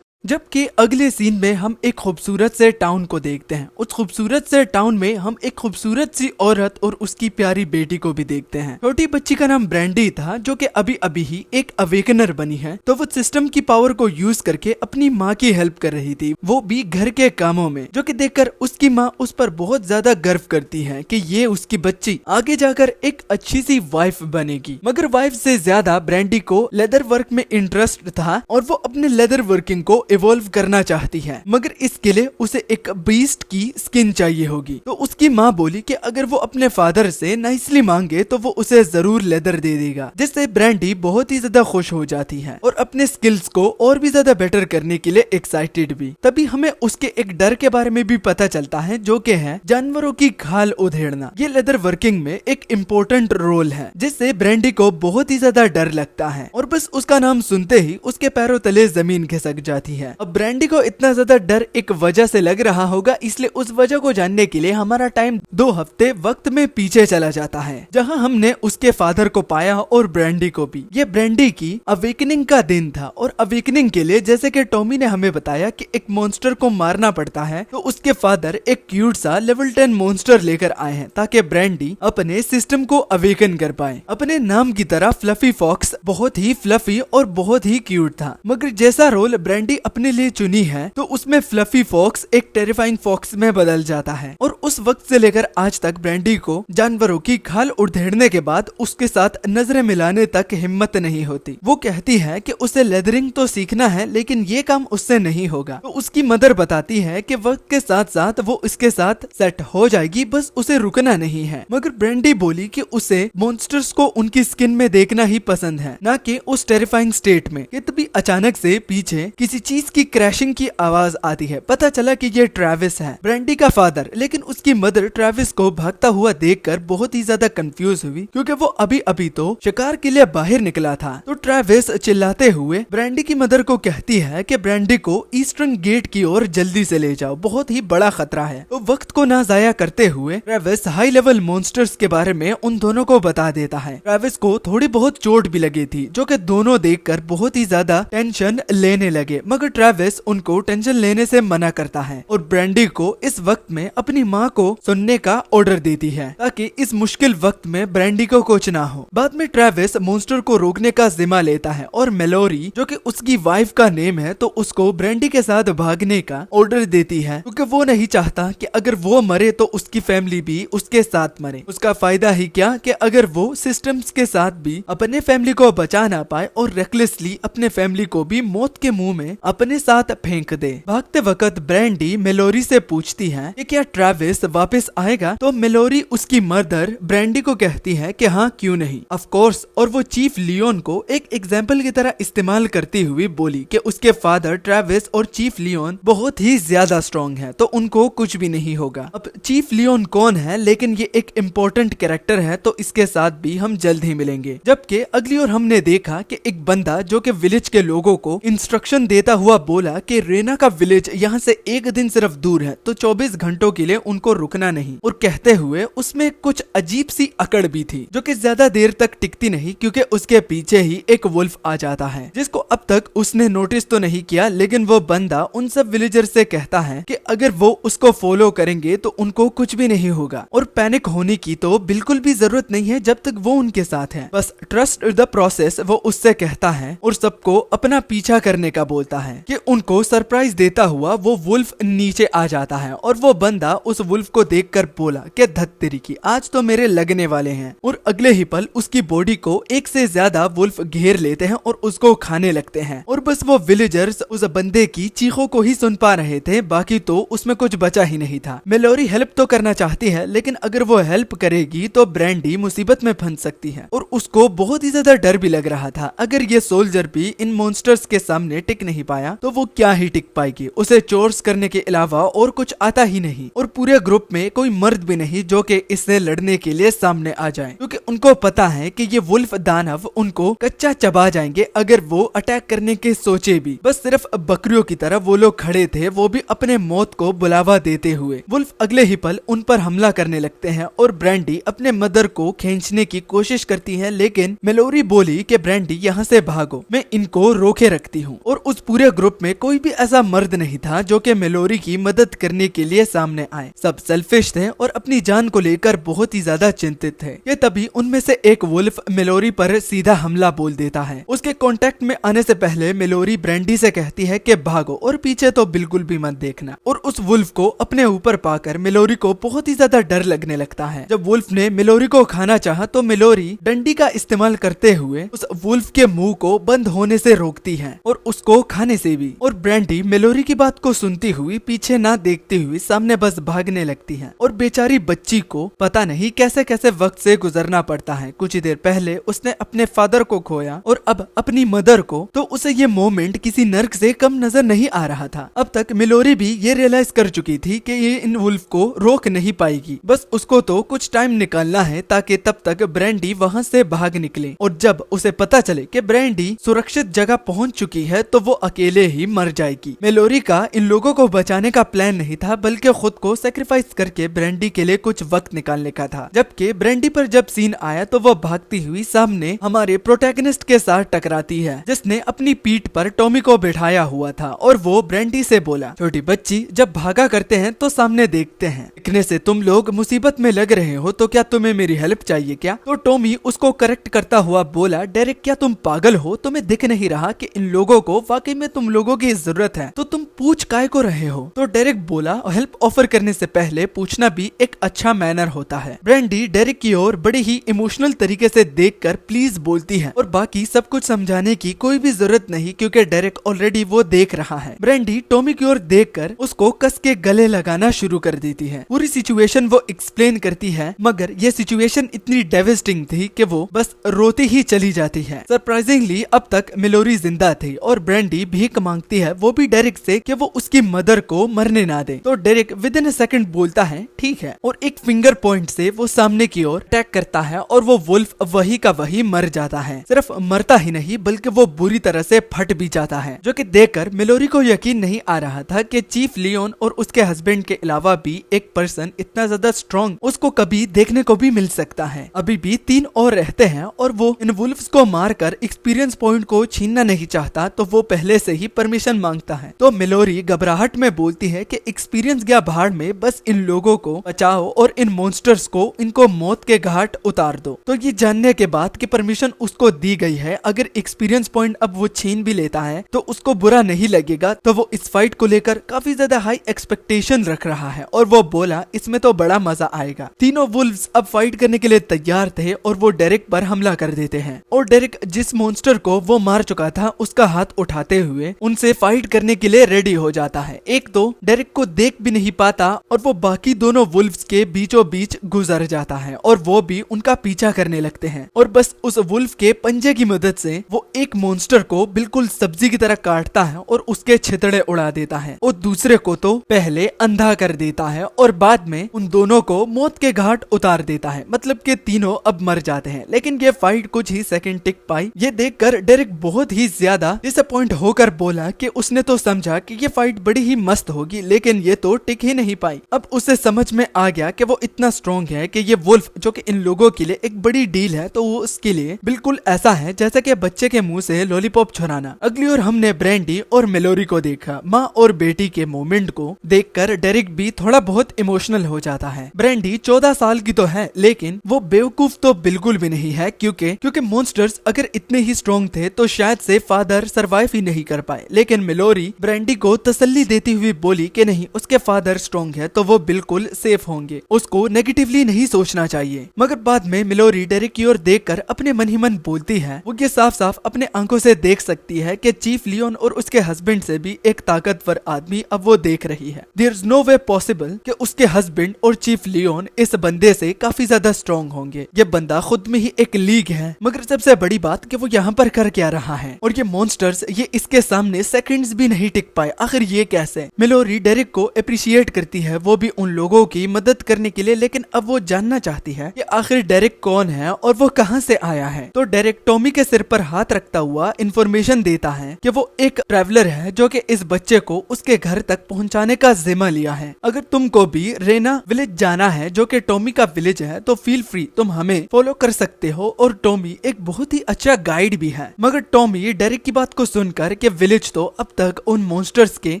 जबकि अगले सीन में हम एक खूबसूरत से टाउन को देखते हैं। उस खूबसूरत से टाउन में हम एक खूबसूरत सी औरत और उसकी प्यारी बेटी को भी देखते हैं। छोटी बच्ची का नाम ब्रैंडी था जो कि अभी अभी ही एक अवेकनर बनी है। तो वो सिस्टम की पावर को यूज करके अपनी माँ की हेल्प कर रही थी, वो भी घर के कामों में, जो कि देखकर उसकी माँ उस पर बहुत ज्यादा गर्व करती है कि ये उसकी बच्ची आगे जाकर एक अच्छी सी वाइफ बनेगी। मगर वाइफ से ज्यादा ब्रैंडी को लेदर वर्क में इंटरेस्ट था और वो अपने लेदर वर्किंग को इवॉल्व करना चाहती है, मगर इसके लिए उसे एक बीस्ट की स्किन चाहिए होगी। तो उसकी माँ बोली कि अगर वो अपने फादर से नाइसली मांगे तो वो उसे जरूर लेदर दे देगा, जिससे ब्रांडी बहुत ही ज्यादा खुश हो जाती है और अपने स्किल्स को और भी ज्यादा बेटर करने के लिए एक्साइटेड भी। तभी हमें उसके एक डर के बारे में भी पता चलता है, जो कि है जानवरों की खाल उधेड़ना। ये लेदर वर्किंग में एक इम्पोर्टेंट रोल है, जिससे ब्रांडी को बहुत ही ज्यादा डर लगता है और बस उसका नाम सुनते ही उसके पैरों तले जमीन खिसक जाती है। अब ब्रांडी को इतना ज्यादा डर एक वजह से लग रहा होगा, इसलिए उस वजह को जानने के लिए हमारा टाइम 2 हफ्ते वक्त में पीछे चला जाता है, जहां हमने उसके फादर को पाया और ब्रांडी को भी। ये ब्रांडी की अवेकनिंग का दिन था और अवेकनिंग के लिए जैसे कि टॉमी ने हमें बताया कि एक मॉन्स्टर को मारना पड़ता है, तो उसके फादर एक क्यूट सा लेवल 10 मॉन्स्टर लेकर आए हैं ताकि ब्रांडी अपने सिस्टम को अवेकन कर पाए। अपने नाम की तरह फ्लफी फॉक्स बहुत ही फ्लफी और बहुत ही क्यूट था, मगर जैसा रोल ब्रांडी अपने लिए चुनी है तो उसमें फ्लफी फॉक्स एक टेरिफाइंग फॉक्स में बदल जाता है। और उस वक्त से लेकर आज तक ब्रांडी को जानवरों की खाल उधेड़ने के बाद उसके साथ नजरें मिलाने तक हिम्मत नहीं होती। वो कहती है कि उसे लेदरिंग तो सीखना है, लेकिन ये काम उससे नहीं होगा। तो उसकी मदर बताती है कि वक्त के साथ साथ वो इसके साथ सेट हो जाएगी, बस उसे रुकना नहीं है। मगर ब्रांडी बोली कि उसे मॉन्स्टर्स को उनकी स्किन में देखना ही पसंद है, ना कि उस टेरिफाइंग स्टेट में। कि तभी अचानक से पीछे किसी चीज की क्रैशिंग की आवाज आती है। पता चला कि ये ट्रेविस है, ब्रांडी का फादर। लेकिन उसकी मदर ट्रेविस को भागता हुआ देखकर बहुत ही ज्यादा कंफ्यूज हुई, क्योंकि वो अभी अभी तो शिकार के लिए बाहर निकला था। तो ट्रेविस चिल्लाते हुए ब्रांडी की मदर को कहती है कि ब्रांडी को ईस्टर्न गेट की ओर जल्दी से ले जाओ, बहुत ही बड़ा खतरा है। तो वक्त को ना जाया करते हुए ट्रेविस हाई लेवल मॉन्स्टर्स के बारे में उन दोनों को बता देता है। ट्रेविस को थोड़ी बहुत चोट भी लगी थी, जो कि दोनों देखकर बहुत ही ज्यादा टेंशन लेने लगे, मगर ट्रेविस उनको टेंशन लेने से मना करता है और ब्रांडी को इस वक्त में अपनी माँ को सुनने का ऑर्डर देती है, ताकि इस मुश्किल वक्त में ब्रांडी को कुछ ना हो। बाद में ट्रेविस मॉन्स्टर को रोकने का जिम्मा लेता है और मेलोरी, जो कि उसकी वाइफ का नेम है, तो उसको ब्रांडी के साथ भागने का ऑर्डर देती है, क्योंकि वो नहीं चाहता कि अगर वो मरे तो उसकी फैमिली भी उसके साथ मरे। उसका फायदा ही क्या कि अगर वो सिस्टम्स के साथ भी अपने फैमिली को बचा ना पाए और रेकलेसली अपने फैमिली को भी मौत के मुंह में अपने साथ फेंक दे। भागते वक्त ब्रांडी मेलोरी से पूछती है कि क्या ट्रेविस वापस आएगा, तो मेलोरी उसकी मदर ब्रांडी को कहती है कि हाँ, क्यों नहीं, ऑफ कोर्स। और वो चीफ लियोन को एक एग्जाम्पल की तरह इस्तेमाल करती हुई बोली कि उसके फादर ट्रेविस और चीफ लियोन बहुत ही ज्यादा स्ट्रॉन्ग है, तो उनको कुछ भी नहीं होगा। अब चीफ लियोन कौन है, लेकिन ये एक इम्पोर्टेंट कैरेक्टर है, तो इसके साथ भी हम जल्द ही मिलेंगे। जबकि अगली ओर हमने देखा कि एक बंदा जो कि विलेज के लोगों को इंस्ट्रक्शन देता हुआ बोला कि रेना का विलेज यहाँ से 1 दिन सिर्फ दूर है, तो 24 घंटों के लिए उनको रुकना नहीं। और कहते हुए उसमें कुछ अजीब सी अकड़ भी थी, जो कि ज्यादा देर तक टिकती नहीं, क्योंकि उसके पीछे ही एक वुल्फ आ जाता है, जिसको अब तक उसने नोटिस तो नहीं किया। लेकिन वो बंदा उन सब विलेजर से कहता है कि अगर वो उसको फॉलो करेंगे तो उनको कुछ भी नहीं होगा और पैनिक होने की तो बिल्कुल भी जरूरत नहीं है जब तक वो उनके साथ है, बस ट्रस्ट द प्रोसेस, वो उससे कहता है और सबको अपना पीछा करने का बोलता है। कि उनको सरप्राइज देता हुआ वो वुल्फ नीचे आ जाता है और वो बंदा उस वुल्फ को देखकर बोला कि धत्तेरी की, आज तो मेरे लगने वाले हैं। और अगले ही पल उसकी बॉडी को एक से ज्यादा वुल्फ घेर लेते हैं और उसको खाने लगते हैं। और बस वो विलेजर्स उस बंदे की चीखों को ही सुन पा रहे थे, बाकी तो उसमें कुछ बचा ही नहीं था। मेलोरी हेल्प तो करना चाहती है, लेकिन अगर वो हेल्प करेगी तो ब्रांडी मुसीबत में फंस सकती है और उसको बहुत ही ज्यादा डर भी लग रहा था। अगर ये सोल्जर भी इन मॉन्स्टर्स के सामने टिक नहीं पाया तो वो क्या ही टिक पाएगी, उसे चोर्स करने के अलावा और कुछ आता ही नहीं। और पूरे ग्रुप में कोई मर्द भी नहीं जो कि इससे लड़ने के लिए सामने आ जाए, क्योंकि उनको पता है कि ये वुल्फ दानव उनको कच्चा चबा जाएंगे अगर वो अटैक करने के सोचे भी। बस सिर्फ बकरियों की तरह वो लोग खड़े थे, वो भी अपने मौत को बुलावा देते हुए। वुल्फ अगले ही पल उन पर हमला करने लगते हैं और ब्रांडी अपने मदर को खींचने की कोशिश करती है, लेकिन मेलोरी बोली कि ब्रांडी यहाँ से भागो, मैं इनको रोके रखती हूँ। और उस पूरे ग्रुप में कोई भी ऐसा मर्द नहीं था जो कि मेलोरी की मदद करने के लिए सामने आए। सब सेल्फिश थे और अपनी जान को लेकर बहुत ही ज्यादा चिंतित थे। ये तभी उनमें से एक वुल्फ मेलोरी पर सीधा हमला बोल देता है। उसके कांटेक्ट में आने से पहले मेलोरी ब्रांडी से कहती है कि भागो और पीछे तो बिल्कुल भी मत देखना। और उस वुल्फ को अपने ऊपर पाकर मेलोरी को बहुत ही ज्यादा डर लगने लगता है। जब वुल्फ ने मेलोरी को खाना चाहा तो मेलोरी डंडी का इस्तेमाल करते हुए उस वुल्फ के मुंह को बंद होने से रोकती है और उसको खाने से भी। और ब्रांडी मेलोरी की बात को सुनती हुई पीछे ना देखती हुई सामने बस भागने लगती है। और बेचारी बच्ची को पता नहीं कैसे कैसे वक्त से गुजरना पड़ता है। कुछ ही देर पहले उसने अपने फादर को खोया और अब अपनी मदर को, तो उसे ये मोमेंट किसी नर्क से कम नजर नहीं आ रहा था। अब तक मेलोरी भी ये रियलाइज कर चुकी थी कि ये इन वुल्फ को रोक नहीं पाएगी, बस उसको तो कुछ टाइम निकालना है ताकि तब तक ब्रांडी वहाँ से भाग निकले। और जब उसे पता चले कि ब्रांडी सुरक्षित जगह पहुँच चुकी है तो वो अकेले ही मर जाएगी। मेलोरी का इन लोगों को बचाने का प्लान नहीं था, बल्कि खुद को सेक्रीफाइस करके ब्रांडी के लिए कुछ वक्त निकालने का था। जबकि ब्रांडी पर जब सीन आया तो वो भागती हुई सामने हमारे प्रोटैगनिस्ट के साथ टकराती है, जिसने अपनी पीठ पर टॉमी को बिठाया हुआ था। और वो ब्रांडी से बोला, छोटी बच्ची, जब भागा करते हैं तो सामने देखते हैं, दिखने से तुम लोग मुसीबत में लग रहे हो, तो क्या तुम्हें मेरी हेल्प चाहिए क्या? तो टॉमी उसको करेक्ट करता हुआ बोला, डेरेक क्या तुम पागल हो? तुम्हें दिख नहीं रहा कि इन लोगों को वाकई में तुम लोगों की जरूरत है, तो तुम पूछ काय को रहे हो? तो डेरेक बोला, हेल्प ऑफर करने से पहले पूछना भी एक अच्छा मैनर होता है। ब्रांडी डेरेक की ओर बड़े ही इमोशनल तरीके से देखकर प्लीज बोलती है, और बाकी सब कुछ समझाने की कोई भी जरूरत नहीं क्योंकि डेरेक ऑलरेडी वो देख रहा है। ब्रांडी टॉमी की ओर देखकर उसको कस के गले लगाना शुरू कर देती है। पूरी सिचुएशन वो एक्सप्लेन करती है, मगर ये सिचुएशन इतनी डेविस्टिंग थी कि वो बस रोती ही चली जाती है। सरप्राइजिंगली अब तक मेलोरी जिंदा थी और ब्रांडी भीख मांगती है, वो भी डेरेक से कि वो उसकी मदर को मरने ना दे। तो Derek with in a second बोलता है ठीक है, और एक फिंगर पॉइंट से वो सामने की ओर अटैक करता है और वो वुल्फ वही का वही मर जाता है। सिर्फ मरता ही नहीं बल्कि वो बुरी तरह से फट भी जाता है, जो कि देखकर मेलोरी को यकीन नहीं आ रहा था कि चीफ लियोन और उसके हस्बैंड के अलावा भी एक पर्सन इतना ज्यादा स्ट्रॉन्ग उसको कभी देखने को भी मिल सकता है। अभी भी 3 और रहते हैं और वो इन वुल्फ्स को मारकर एक्सपीरियंस पॉइंट को छीनना नहीं चाहता, तो वो पहले से ही परमिशन मांगता है। तो मेलोरी घबराहट में बोलती है कि एक्सपीरियंस गया भाड़ में, बस इन लोगों को बचाओ और इन मॉन्स्टर्स को इनको मौत के घाट उतार दो। तो ये जानने के बाद कि परमिशन उसको दी गई है, अगर एक्सपीरियंस पॉइंट अब वो छीन भी लेता है तो उसको बुरा नहीं लगेगा, तो वो इस फाइट को लेकर काफी ज्यादा हाई एक्सपेक्टेशन रख रहा है। और वो बोला इसमें तो बड़ा मजा आएगा। तीनों वुल्व्स अब फाइट करने के लिए तैयार थे और वो डेरेक पर हमला कर देते हैं। और डेरेक जिस मॉन्स्टर को वो मार चुका था उसका हाथ उठाते हुए उनसे फाइट करने के लिए रेडी हो जाता है। एक तो डेरेक को देख भी नहीं पाता और वो बाकी दोनों वुल्व्स के बीचों बीच गुजर जाता है और वो भी उनका पीछा करने लगते हैं। और बस उस वुल्फ के पंजे की मदद से वो एक मॉन्स्टर को बिल्कुल सब्जी की तरह काटता है और उसके छितड़े उड़ा देता है, और दूसरे को तो पहले अंधा कर देता है और बाद में उन दोनों को मौत के घाट उतार देता है। मतलब कि तीनों अब मर जाते हैं। लेकिन ये फाइट कुछ ही सेकंड टिक पाई। ये देखकर डेरेक बहुत ही ज्यादा डिसअपॉइंट होकर बोला कि उसने तो समझा कि ये फाइट बड़ी ही मस्त होगी, लेकिन ये तो टिक ही नहीं पाई। अब उसे समझ में आ गया कि वो इतना स्ट्रॉन्ग है कि ये वुल्फ जो कि इन लोगों के लिए एक बड़ी डील है, तो वो उसके लिए बिल्कुल ऐसा है जैसा कि बच्चे के मुंह से लॉलीपॉप छुड़ाना। अगली ओर हमने ब्रांडी और मेलोरी को देखा। माँ और बेटी के मोमेंट को देखकर डेरेक भी थोड़ा बहुत इमोशनल हो जाता है। ब्रांडी 14 साल की तो है, लेकिन वो बेवकूफ तो बिल्कुल भी नहीं है, क्योंकि मॉन्स्टर्स अगर इतने ही स्ट्रॉन्ग थे तो शायद से फादर सरवाइव ही नहीं कर पाए। लेकिन मेलोरी ब्रांडी को तसल्ली देती हुई बोली कि नहीं, उसके फादर स्ट्रॉन्ग है तो वो बिल्कुल सेफ होंगे, उसको नेगेटिवली नहीं सोचना चाहिए। मगर बाद में मेलोरी डेरेक की ओर देखकर अपने मन ही मन बोलती है, वो ये साफ साफ अपने आंखों से देख सकती है कि चीफ लियोन और उसके हस्बैंड से भी एक ताकतवर आदमी अब वो देख रही है। There is no way possible कि उसके हस्बैंड और चीफ लियोन इस बंदे से काफी ज्यादा स्ट्रॉन्ग होंगे। ये बंदा खुद में ही एक लीग है। मगर सबसे बड़ी बात कि वो यहाँ पर कर क्या रहा है, और ये मॉन्स्टर्स ये इसके सामने सेकंड्स भी नहीं टिक पाए। आखिर ये कैसे? मेलोरी डेरेक को अप्रिशिएट करती है, वो भी उन लोगों की मदद करने के लिए, लेकिन अब वो जानना चाहती है कि आखिर डेरेक कौन है और वो कहाँ से आया है। तो डेरेक टॉमी के सिर पर हाथ रखता हुआ इंफॉर्मेशन देता है कि वो एक ट्रैवलर है जो कि इस बच्चे को उसके घर तक पहुंचाने का जिम्मा लिया है। अगर तुमको भी रेना विलेज जाना है जो कि टॉमी का विलेज है, तो फील फ्री, तुम हमें फॉलो कर सकते हो। और टॉमी एक बहुत ही अच्छा गाइड भी है। मगर टॉमी डेरेक की बात को सुनकर कि विलेज तो अब तक उन मॉन्स्टर्स के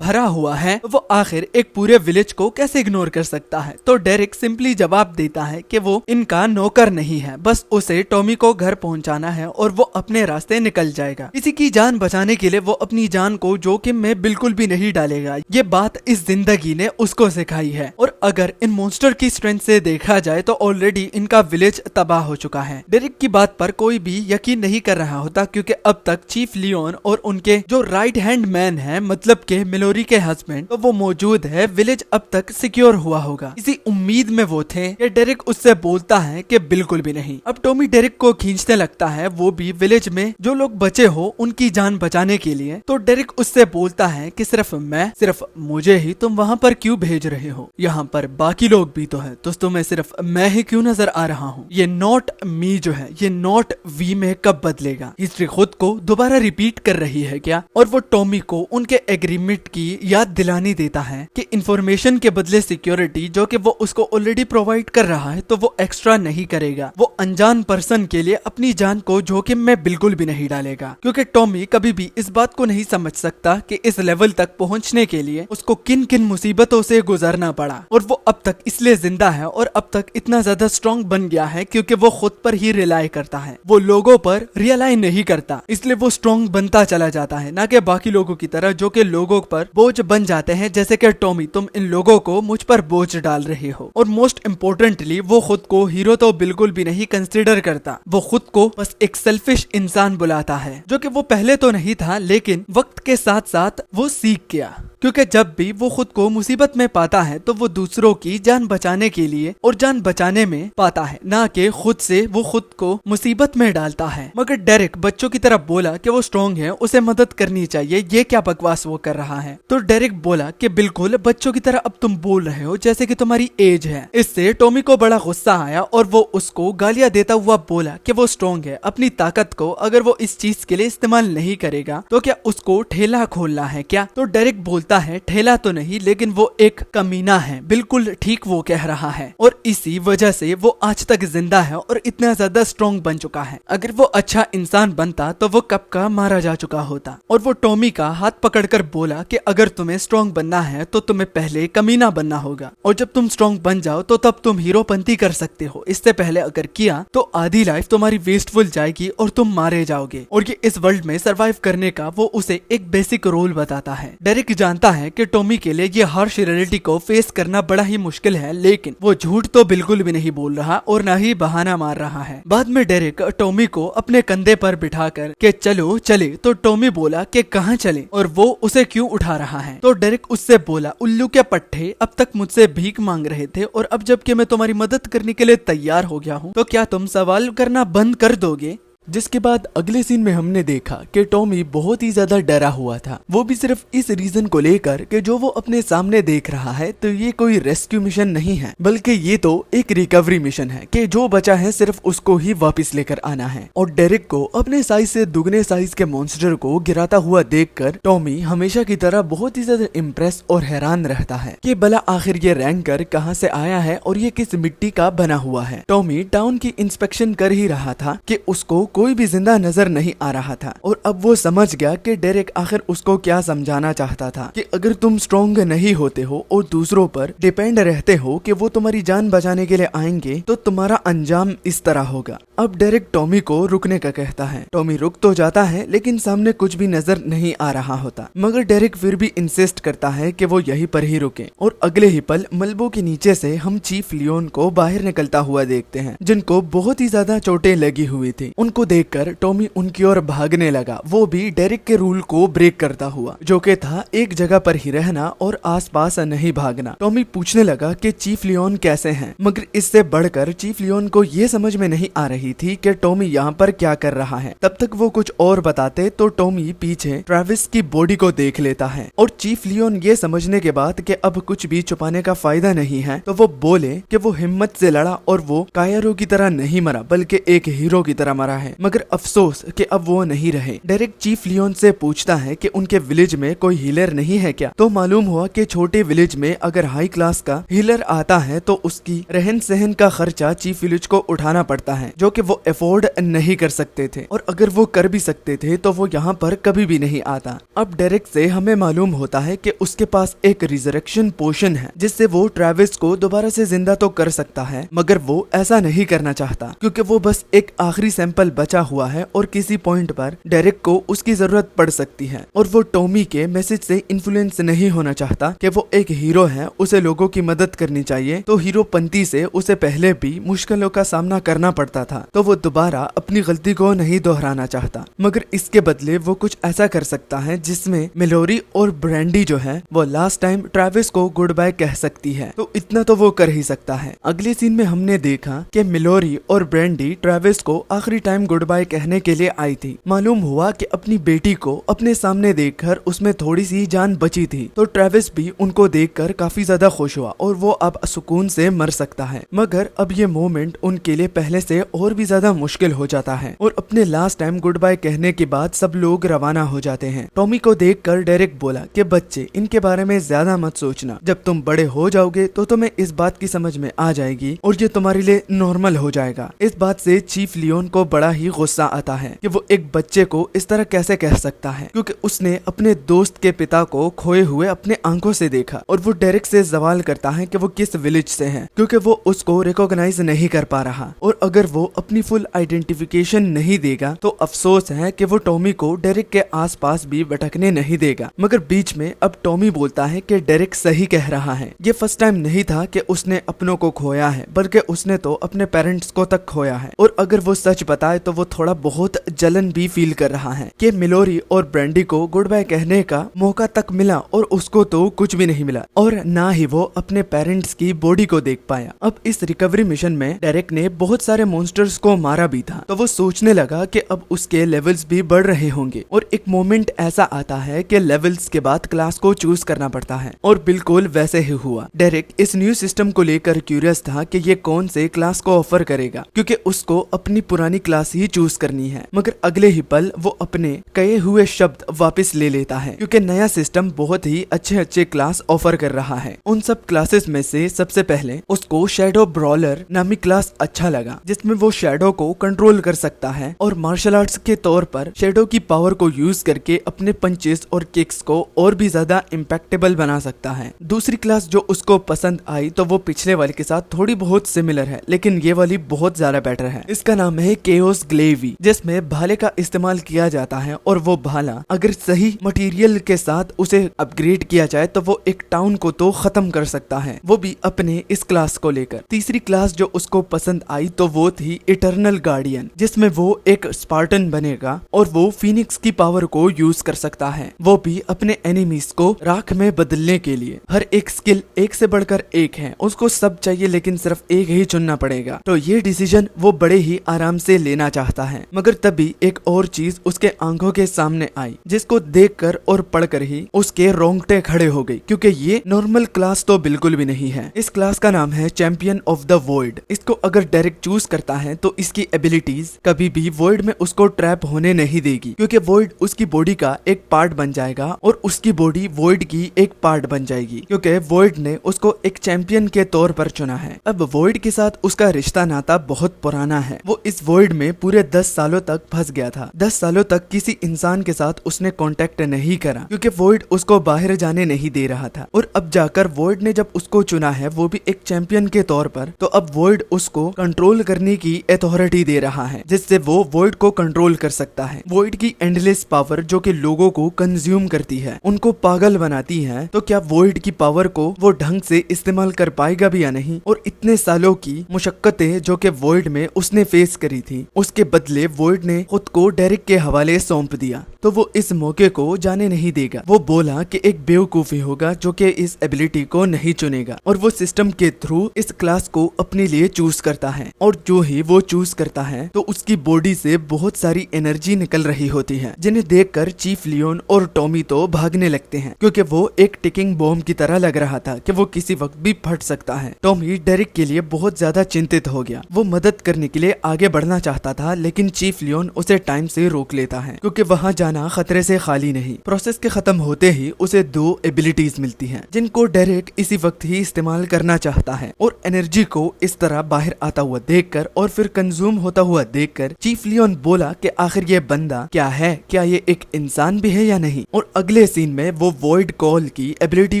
भरा हुआ है, वो आखिर एक पूरे विलेज को कैसे इग्नोर कर सकता है। तो डेरेक सिंपली जवाब देता है कि वो इनका नौकर नहीं है, बस उसे टॉमी को घर पहुंचाना है और वो अपने रास्ते निकल जाएगा। किसी की जान बचाने के लिए वो अपनी जान को जोखिम में बिल्कुल भी नहीं डालेगा। ये बात इस जिंदगी ने उसको सिखाई है। और अगर इन मॉन्स्टर की स्ट्रेंथ से देखा जाए तो ऑलरेडी इनका विलेज तबाह हो चुका है। डेरेक की बात पर कोई भी यकीन नहीं कर रहा होता, क्योंकि अब तक चीफ लियोन और उनके जो जो राइट हैंड मैन है मतलब के मिलोरी के हस्बैंड, तो वो मौजूद है, विलेज अब तक सिक्योर हुआ होगा। इसी उम्मीद में वो थे कि डेरिक उससे बोलता है कि बिल्कुल भी नहीं। अब टॉमी डेरिक को खींचने लगता है, वो भी विलेज में जो लोग बचे हो उनकी जान बचाने के लिए। तो डेरिक उससे बोलता है कि सिर्फ मुझे ही तुम वहाँ पर क्यों भेज रहे हो, यहाँ पर बाकी लोग भी तो है, तो तुम्हें सिर्फ मैं ही क्यों नजर आ रहा हूँ। ये नॉट मी जो है, ये नॉट वी में कब बदलेगा। हिस्ट्री खुद को दोबारा रिपीट कर रही है क्या। और वो टॉमी को उनके एग्रीमेंट की याद दिलानी देता है कि इंफॉर्मेशन के बदले सिक्योरिटी जो कि वो उसको ऑलरेडी प्रोवाइड कर रहा है, तो वो एक्स्ट्रा नहीं करेगा। वो अनजान पर्सन के लिए अपनी जान को जोखिम में बिल्कुल भी नहीं डालेगा, क्योंकि टॉमी कभी भी इस बात को नहीं समझ सकता कि इस लेवल तक पहुंचने के लिए उसको किन किन मुसीबतों से गुजरना पड़ा। और वो अब तक इसलिए जिंदा है और अब तक इतना ज्यादा स्ट्रॉन्ग बन गया है क्योंकि वो खुद पर ही रिलाई करता है, वो लोगों पर रियलाई नहीं करता। इसलिए वो स्ट्रॉन्ग बनता चला जाता है, ना कि बाकी लोगों की तरह जो कि लोगों पर बोझ बन जाते हैं, जैसे कि टॉमी तुम इन लोगों को मुझ पर बोझ डाल रहे हो। और मोस्ट इम्पोर्टेंटली वो खुद को हीरो तो बिल्कुल भी नहीं कंसिडर करता, वो खुद को बस एक सेल्फिश इंसान बुलाता है, जो कि वो पहले तो नहीं था लेकिन वक्त के साथ साथ वो सीख गया। क्योंकि जब भी वो खुद को मुसीबत में पाता है तो वो दूसरों की जान बचाने के लिए और जान बचाने में पाता है, ना कि खुद से वो खुद को मुसीबत में डालता है। मगर डेरिक बच्चों की तरह बोला कि वो स्ट्रॉन्ग है, उसे मदद करनी चाहिए, ये क्या बकवास वो कर रहा है। तो डेरिक बोला कि बिल्कुल बच्चों की तरह अब तुम बोल रहे हो जैसे कि तुम्हारी एज है। इससे टॉमी को बड़ा गुस्सा आया और वो उसको गालियां देता हुआ बोला कि वो स्ट्रॉन्ग है, अपनी ताकत को अगर वो इस चीज के लिए इस्तेमाल नहीं करेगा तो क्या उसको ठेला खोलना है क्या। तो डेरिक बोलता है ठेला तो नहीं लेकिन वो एक कमीना है। बिल्कुल ठीक वो कह रहा है और इसी वजह से वो आज तक जिंदा है और इतना ज्यादा स्ट्रॉन्ग बन चुका है। अगर वो अच्छा इंसान बनता तो वो कब का मारा जा चुका होता। और वो टॉमी का हाथ पकड़कर बोला कि अगर तुम्हें स्ट्रॉन्ग बनना है तो तुम्हें पहले कमीना बनना होगा, और जब तुम स्ट्रॉन्ग बन जाओ तो तब तुम हीरोपंती कर सकते हो। इससे पहले अगर किया तो आधी लाइफ तुम्हारी वेस्टफुल जाएगी और तुम मारे जाओगे। और ये इस वर्ल्ड में सरवाइव करने का वो उसे एक बेसिक रोल बताता है। डेरिक जानता है कि टॉमी के लिए ये हार्श रियलिटी को फेस करना बड़ा ही मुश्किल है, लेकिन वो झूठ तो बिल्कुल भी नहीं बोल रहा और ना ही बहाना मार रहा है। बाद में डेरिक टॉमी को अपने कंधे पर बिठाकर के चलो चले, तो टॉमी बोला कि कहाँ चले और वो उसे क्यों उठा रहा है। तो डेरिक उससे बोला उल्लू के पट्टे अब तक मुझसे भीख मांग रहे थे और अब जबकि मैं तुम्हारी मदद करने के लिए तैयार हो गया हूँ तो क्या तुम सवाल करना बंद कर दोगे। जिसके बाद अगले सीन में हमने देखा कि टॉमी बहुत ही ज्यादा डरा हुआ था, वो भी सिर्फ इस रीजन को लेकर कि जो वो अपने सामने देख रहा है तो ये कोई रेस्क्यू मिशन नहीं है, बल्कि ये तो एक रिकवरी मिशन है कि जो बचा है सिर्फ उसको ही वापस लेकर आना है। और डेरिक को अपने साइज से दुगने साइज के मॉन्स्टर को गिराता हुआ देखकर टॉमी हमेशा की तरह बहुत ही ज्यादा इम्प्रेस और हैरान रहता है कि भला आखिर ये रैंकर कहाँ से आया है और ये किस मिट्टी का बना हुआ है। टॉमी टाउन की इंस्पेक्शन कर ही रहा था कि उसको कोई भी जिंदा नजर नहीं आ रहा था और अब वो समझ गया कि डेरिक आखिर उसको क्या समझाना चाहता था कि अगर तुम स्ट्रॉन्ग नहीं होते हो और दूसरों पर डिपेंड रहते हो कि वो तुम्हारी जान बचाने के लिए आएंगे तो तुम्हारा अंजाम इस तरह होगा। अब डेरिक टॉमी को रुकने का कहता है। टॉमी रुक तो जाता है लेकिन सामने कुछ भी नजर नहीं आ रहा होता, मगर डेरिक फिर भी इंसिस्ट करता है कि वो यहीं पर ही रुके। और अगले ही पल मलबो के नीचे से हम चीफ लियोन को बाहर निकलता हुआ देखते हैं, जिनको बहुत ही ज्यादा चोटें लगी हुई थी। उनको देखकर टॉमी उनकी ओर भागने लगा, वो भी डेरिक के रूल को ब्रेक करता हुआ, जो कि था एक जगह पर ही रहना और आसपास नहीं भागना। टॉमी पूछने लगा कि चीफ लियोन कैसे हैं, मगर इससे बढ़कर चीफ लियोन को ये समझ में नहीं आ रही थी कि टॉमी यहाँ पर क्या कर रहा है। तब तक वो कुछ और बताते तो टॉमी पीछे ट्रेविस की बॉडी को देख लेता है और चीफ लियोन ये समझने के बाद कि अब कुछ भी छुपाने का फायदा नहीं है तो वो बोले कि वो हिम्मत से लड़ा और वो कायरो की तरह नहीं मरा बल्कि एक हीरो की तरह मरा है, मगर अफसोस कि अब वो नहीं रहे। डेरिक चीफ लियोन से पूछता है कि उनके विलेज में कोई हीलर नहीं है क्या, तो मालूम हुआ कि छोटे विलेज में अगर हाई क्लास का हीलर आता है तो उसकी रहन सहन का खर्चा चीफ विलेज को उठाना पड़ता है, जो कि वो अफोर्ड नहीं कर सकते थे, और अगर वो कर भी सकते थे तो वो यहाँ पर कभी भी नहीं आता। अब डेरिक से हमें मालूम होता है कि उसके पास एक रिजरेक्शन पोशन है जिससे वो ट्रेविस को दोबारा से जिंदा तो कर सकता है, मगर वो ऐसा नहीं करना चाहता क्योंकि वो बस एक आखिरी सैंपल बचा हुआ है और किसी पॉइंट पर डेरेक को उसकी जरूरत पड़ सकती है और वो टॉमी के मैसेज से इन्फ्लुएंस नहीं होना चाहता कि वो एक हीरो है, उसे लोगों की मदद करनी चाहिए। तो हीरोपंती से उसे पहले भी मुश्किलों का सामना करना पड़ता था, तो वो दोबारा अपनी गलती को नहीं दोहराना चाहता, मगर इसके बदले वो कुछ ऐसा कर सकता है जिसमें मेलोरी और ब्रैंडी जो है वो लास्ट टाइम ट्रेविस को गुड बाय कह सकती है। तो इतना तो वो कर ही सकता है। अगले सीन में हमने देखा कि मेलोरी और ब्रैंडी ट्रेविस को आखिरी टाइम गुड बाय कहने के लिए आई थी। मालूम हुआ कि अपनी बेटी को अपने सामने देखकर उसमें थोड़ी सी जान बची थी, तो ट्रेविस भी उनको देखकर काफी ज्यादा खुश हुआ और वो अब सुकून से मर सकता है। मगर अब ये मोमेंट उनके लिए पहले से और भी ज्यादा मुश्किल हो जाता है और अपने लास्ट टाइम गुड बाय कहने के बाद सब लोग रवाना हो जाते हैं। टॉमी को देखकर डेरेक बोला कि बच्चे, इनके बारे में ज्यादा मत सोचना, जब तुम बड़े हो जाओगे तो तुम्हें इस बात की समझ में आ जाएगी और ये तुम्हारे लिए नॉर्मल हो जाएगा। इस बात से चीफ लियोन को बड़ा ही गुस्सा आता है कि वो एक बच्चे को इस तरह कैसे कह सकता है, क्योंकि उसने अपने दोस्त के पिता को खोए हुए अपने आंखों से देखा। और वो डेरेक से सवाल करता है कि वो किस विलेज से है, क्योंकि वो उसको रिकॉग्नाइज नहीं कर पा रहा और अगर वो अपनी फुल आइडेंटिफिकेशन नहीं देगा तो अफसोस है कि वो टॉमी को डेरेक के आसपास भी भटकने नहीं देगा। मगर बीच में अब टॉमी बोलता है कि डेरेक सही कह रहा है, ये फर्स्ट टाइम नहीं था कि उसने अपनों को खोया है, बल्कि उसने तो अपने पेरेंट्स को तक खोया है। और अगर वो सच बताए तो वो थोड़ा बहुत जलन भी फील कर रहा है कि मिलोरी और ब्रैंडी को गुड बाय कहने का मौका तक मिला और उसको तो कुछ भी नहीं मिला और ना ही वो अपने पेरेंट्स की बॉडी को देख पाया। अब इस रिकवरी मिशन में डेरेक ने बहुत सारे मॉन्स्टर्स को मारा भी था, तो वो सोचने लगा कि अब उसके लेवल्स भी बढ़ रहे होंगे। और एक मोमेंट ऐसा आता है कि लेवल्स के बाद क्लास को चूज करना पड़ता है और बिल्कुल वैसे ही हुआ। डेरेक इस न्यू सिस्टम को लेकर क्यूरियस था कि ये कौन से क्लास को ऑफर करेगा, क्योंकि उसको अपनी पुरानी क्लास ही चूज करनी है। मगर अगले ही पल वो अपने कहे हुए शब्द वापस ले लेता है, क्योंकि नया सिस्टम बहुत ही अच्छे अच्छे क्लास ऑफर कर रहा है। उन सब क्लासेस में से सबसे पहले उसको शैडो ब्रॉलर नामी क्लास अच्छा लगा, जिसमें वो शैडो को कंट्रोल कर सकता है और मार्शल आर्ट्स के तौर पर शैडो की पावर को यूज करके अपने पंचेस और किक्स को और भी ज्यादा इम्पैक्टेबल बना सकता है। दूसरी क्लास जो उसको पसंद आई तो वो पिछले वाले के साथ थोड़ी बहुत सिमिलर है, लेकिन ये वाली बहुत ज्यादा बेटर है। इसका नाम है केओस ग्लेवी, जिसमें भाले का इस्तेमाल किया जाता है और वो भाला अगर सही मटेरियल के साथ उसे अपग्रेड किया जाए तो वो एक टाउन को तो खत्म कर सकता है, वो भी अपने इस क्लास को लेकर। तीसरी क्लास जो उसको पसंद आई तो वो थी इटर्नल गार्डियन, जिसमें वो एक स्पार्टन बनेगा और वो फीनिक्स की पावर को यूज कर सकता है, वो भी अपने एनिमीज को राख में बदलने के लिए। हर एक स्किल एक से बढ़कर एक है, उसको सब चाहिए लेकिन सिर्फ एक ही चुनना पड़ेगा। तो ये डिसीजन वो बड़े ही आराम से लेना चाहता है। मगर तभी एक और चीज उसके आंखों के सामने आई, जिसको देखकर और पढ़कर ही उसके रोंगटे खड़े हो गई, क्योंकि ये नॉर्मल क्लास तो बिल्कुल भी नहीं है। इस क्लास का नाम है चैंपियन ऑफ द वॉइड। इसको अगर डायरेक्ट चूज करता है तो इसकी एबिलिटीज कभी भी वॉइड में उसको ट्रैप होने नहीं देगी, क्योंकि वॉइड उसकी बॉडी का एक पार्ट बन जाएगा और उसकी बॉडी वॉइड की एक पार्ट बन जाएगी, क्योंकि वॉइड ने उसको एक चैंपियन के तौर पर चुना है। अब वॉइड के साथ उसका रिश्ता नाता बहुत पुराना है। वो इस वॉइड में पूरे 10 सालों तक फंस गया था। 10 सालों तक किसी इंसान के साथ उसने कांटेक्ट नहीं करा, क्योंकि वॉइड उसको बाहर जाने नहीं दे रहा था। और अब जाकर वॉइड ने जब उसको चुना है, वो भी एक चैंपियन के तौर पर, तो अब वॉइड उसको कंट्रोल करने की अथॉरिटी दे रहा है, जिससे वो वॉइड को कंट्रोल कर सकता है। वॉइड की एंडलेस पावर जो कि लोगों को कंज्यूम करती है, उनको पागल बनाती है, तो क्या वॉइड की पावर को वो ढंग से इस्तेमाल कर पाएगा भी या नहीं? और इतने सालों की मुशक्कतें जो कि वॉइड में उसने फेस करी थी, उसके बदले वॉइड ने खुद को डेरेक के हवाले सौंप दिया, तो वो इस मौके को जाने नहीं देगा। वो बोला कि एक बेवकूफी होगा जो कि इस एबिलिटी को नहीं चुनेगा, और वो सिस्टम के थ्रू इस क्लास को अपने लिए चूज करता है। और जो ही वो चूज करता है तो उसकी बॉडी से बहुत सारी एनर्जी निकल रही होती है, जिन्हें देखकर चीफ लियोन और टॉमी तो भागने लगते हैं, क्योंकि वो एक टिकिंग बॉम्ब की तरह लग रहा था कि वो किसी वक्त भी फट सकता है। टॉमी डेरेक के लिए बहुत ज्यादा चिंतित हो गया। वो मदद करने के लिए आगे बढ़ना चाहता था, लेकिन चीफ लियोन उसे टाइम से रोक लेता है, क्योंकि वहाँ जाना खतरे से खाली नहीं। प्रोसेस के खत्म होते ही उसे 2 एबिलिटीज मिलती हैं, जिनको डेरेक इसी वक्त ही इस्तेमाल करना चाहता है। और एनर्जी को इस तरह बाहर आता हुआ देखकर और फिर कंज्यूम होता हुआ देखकर चीफ लियोन बोला कि आखिर ये बंदा क्या है, क्या ये एक इंसान भी है या नहीं? और अगले सीन में वो वॉइड कॉल की एबिलिटी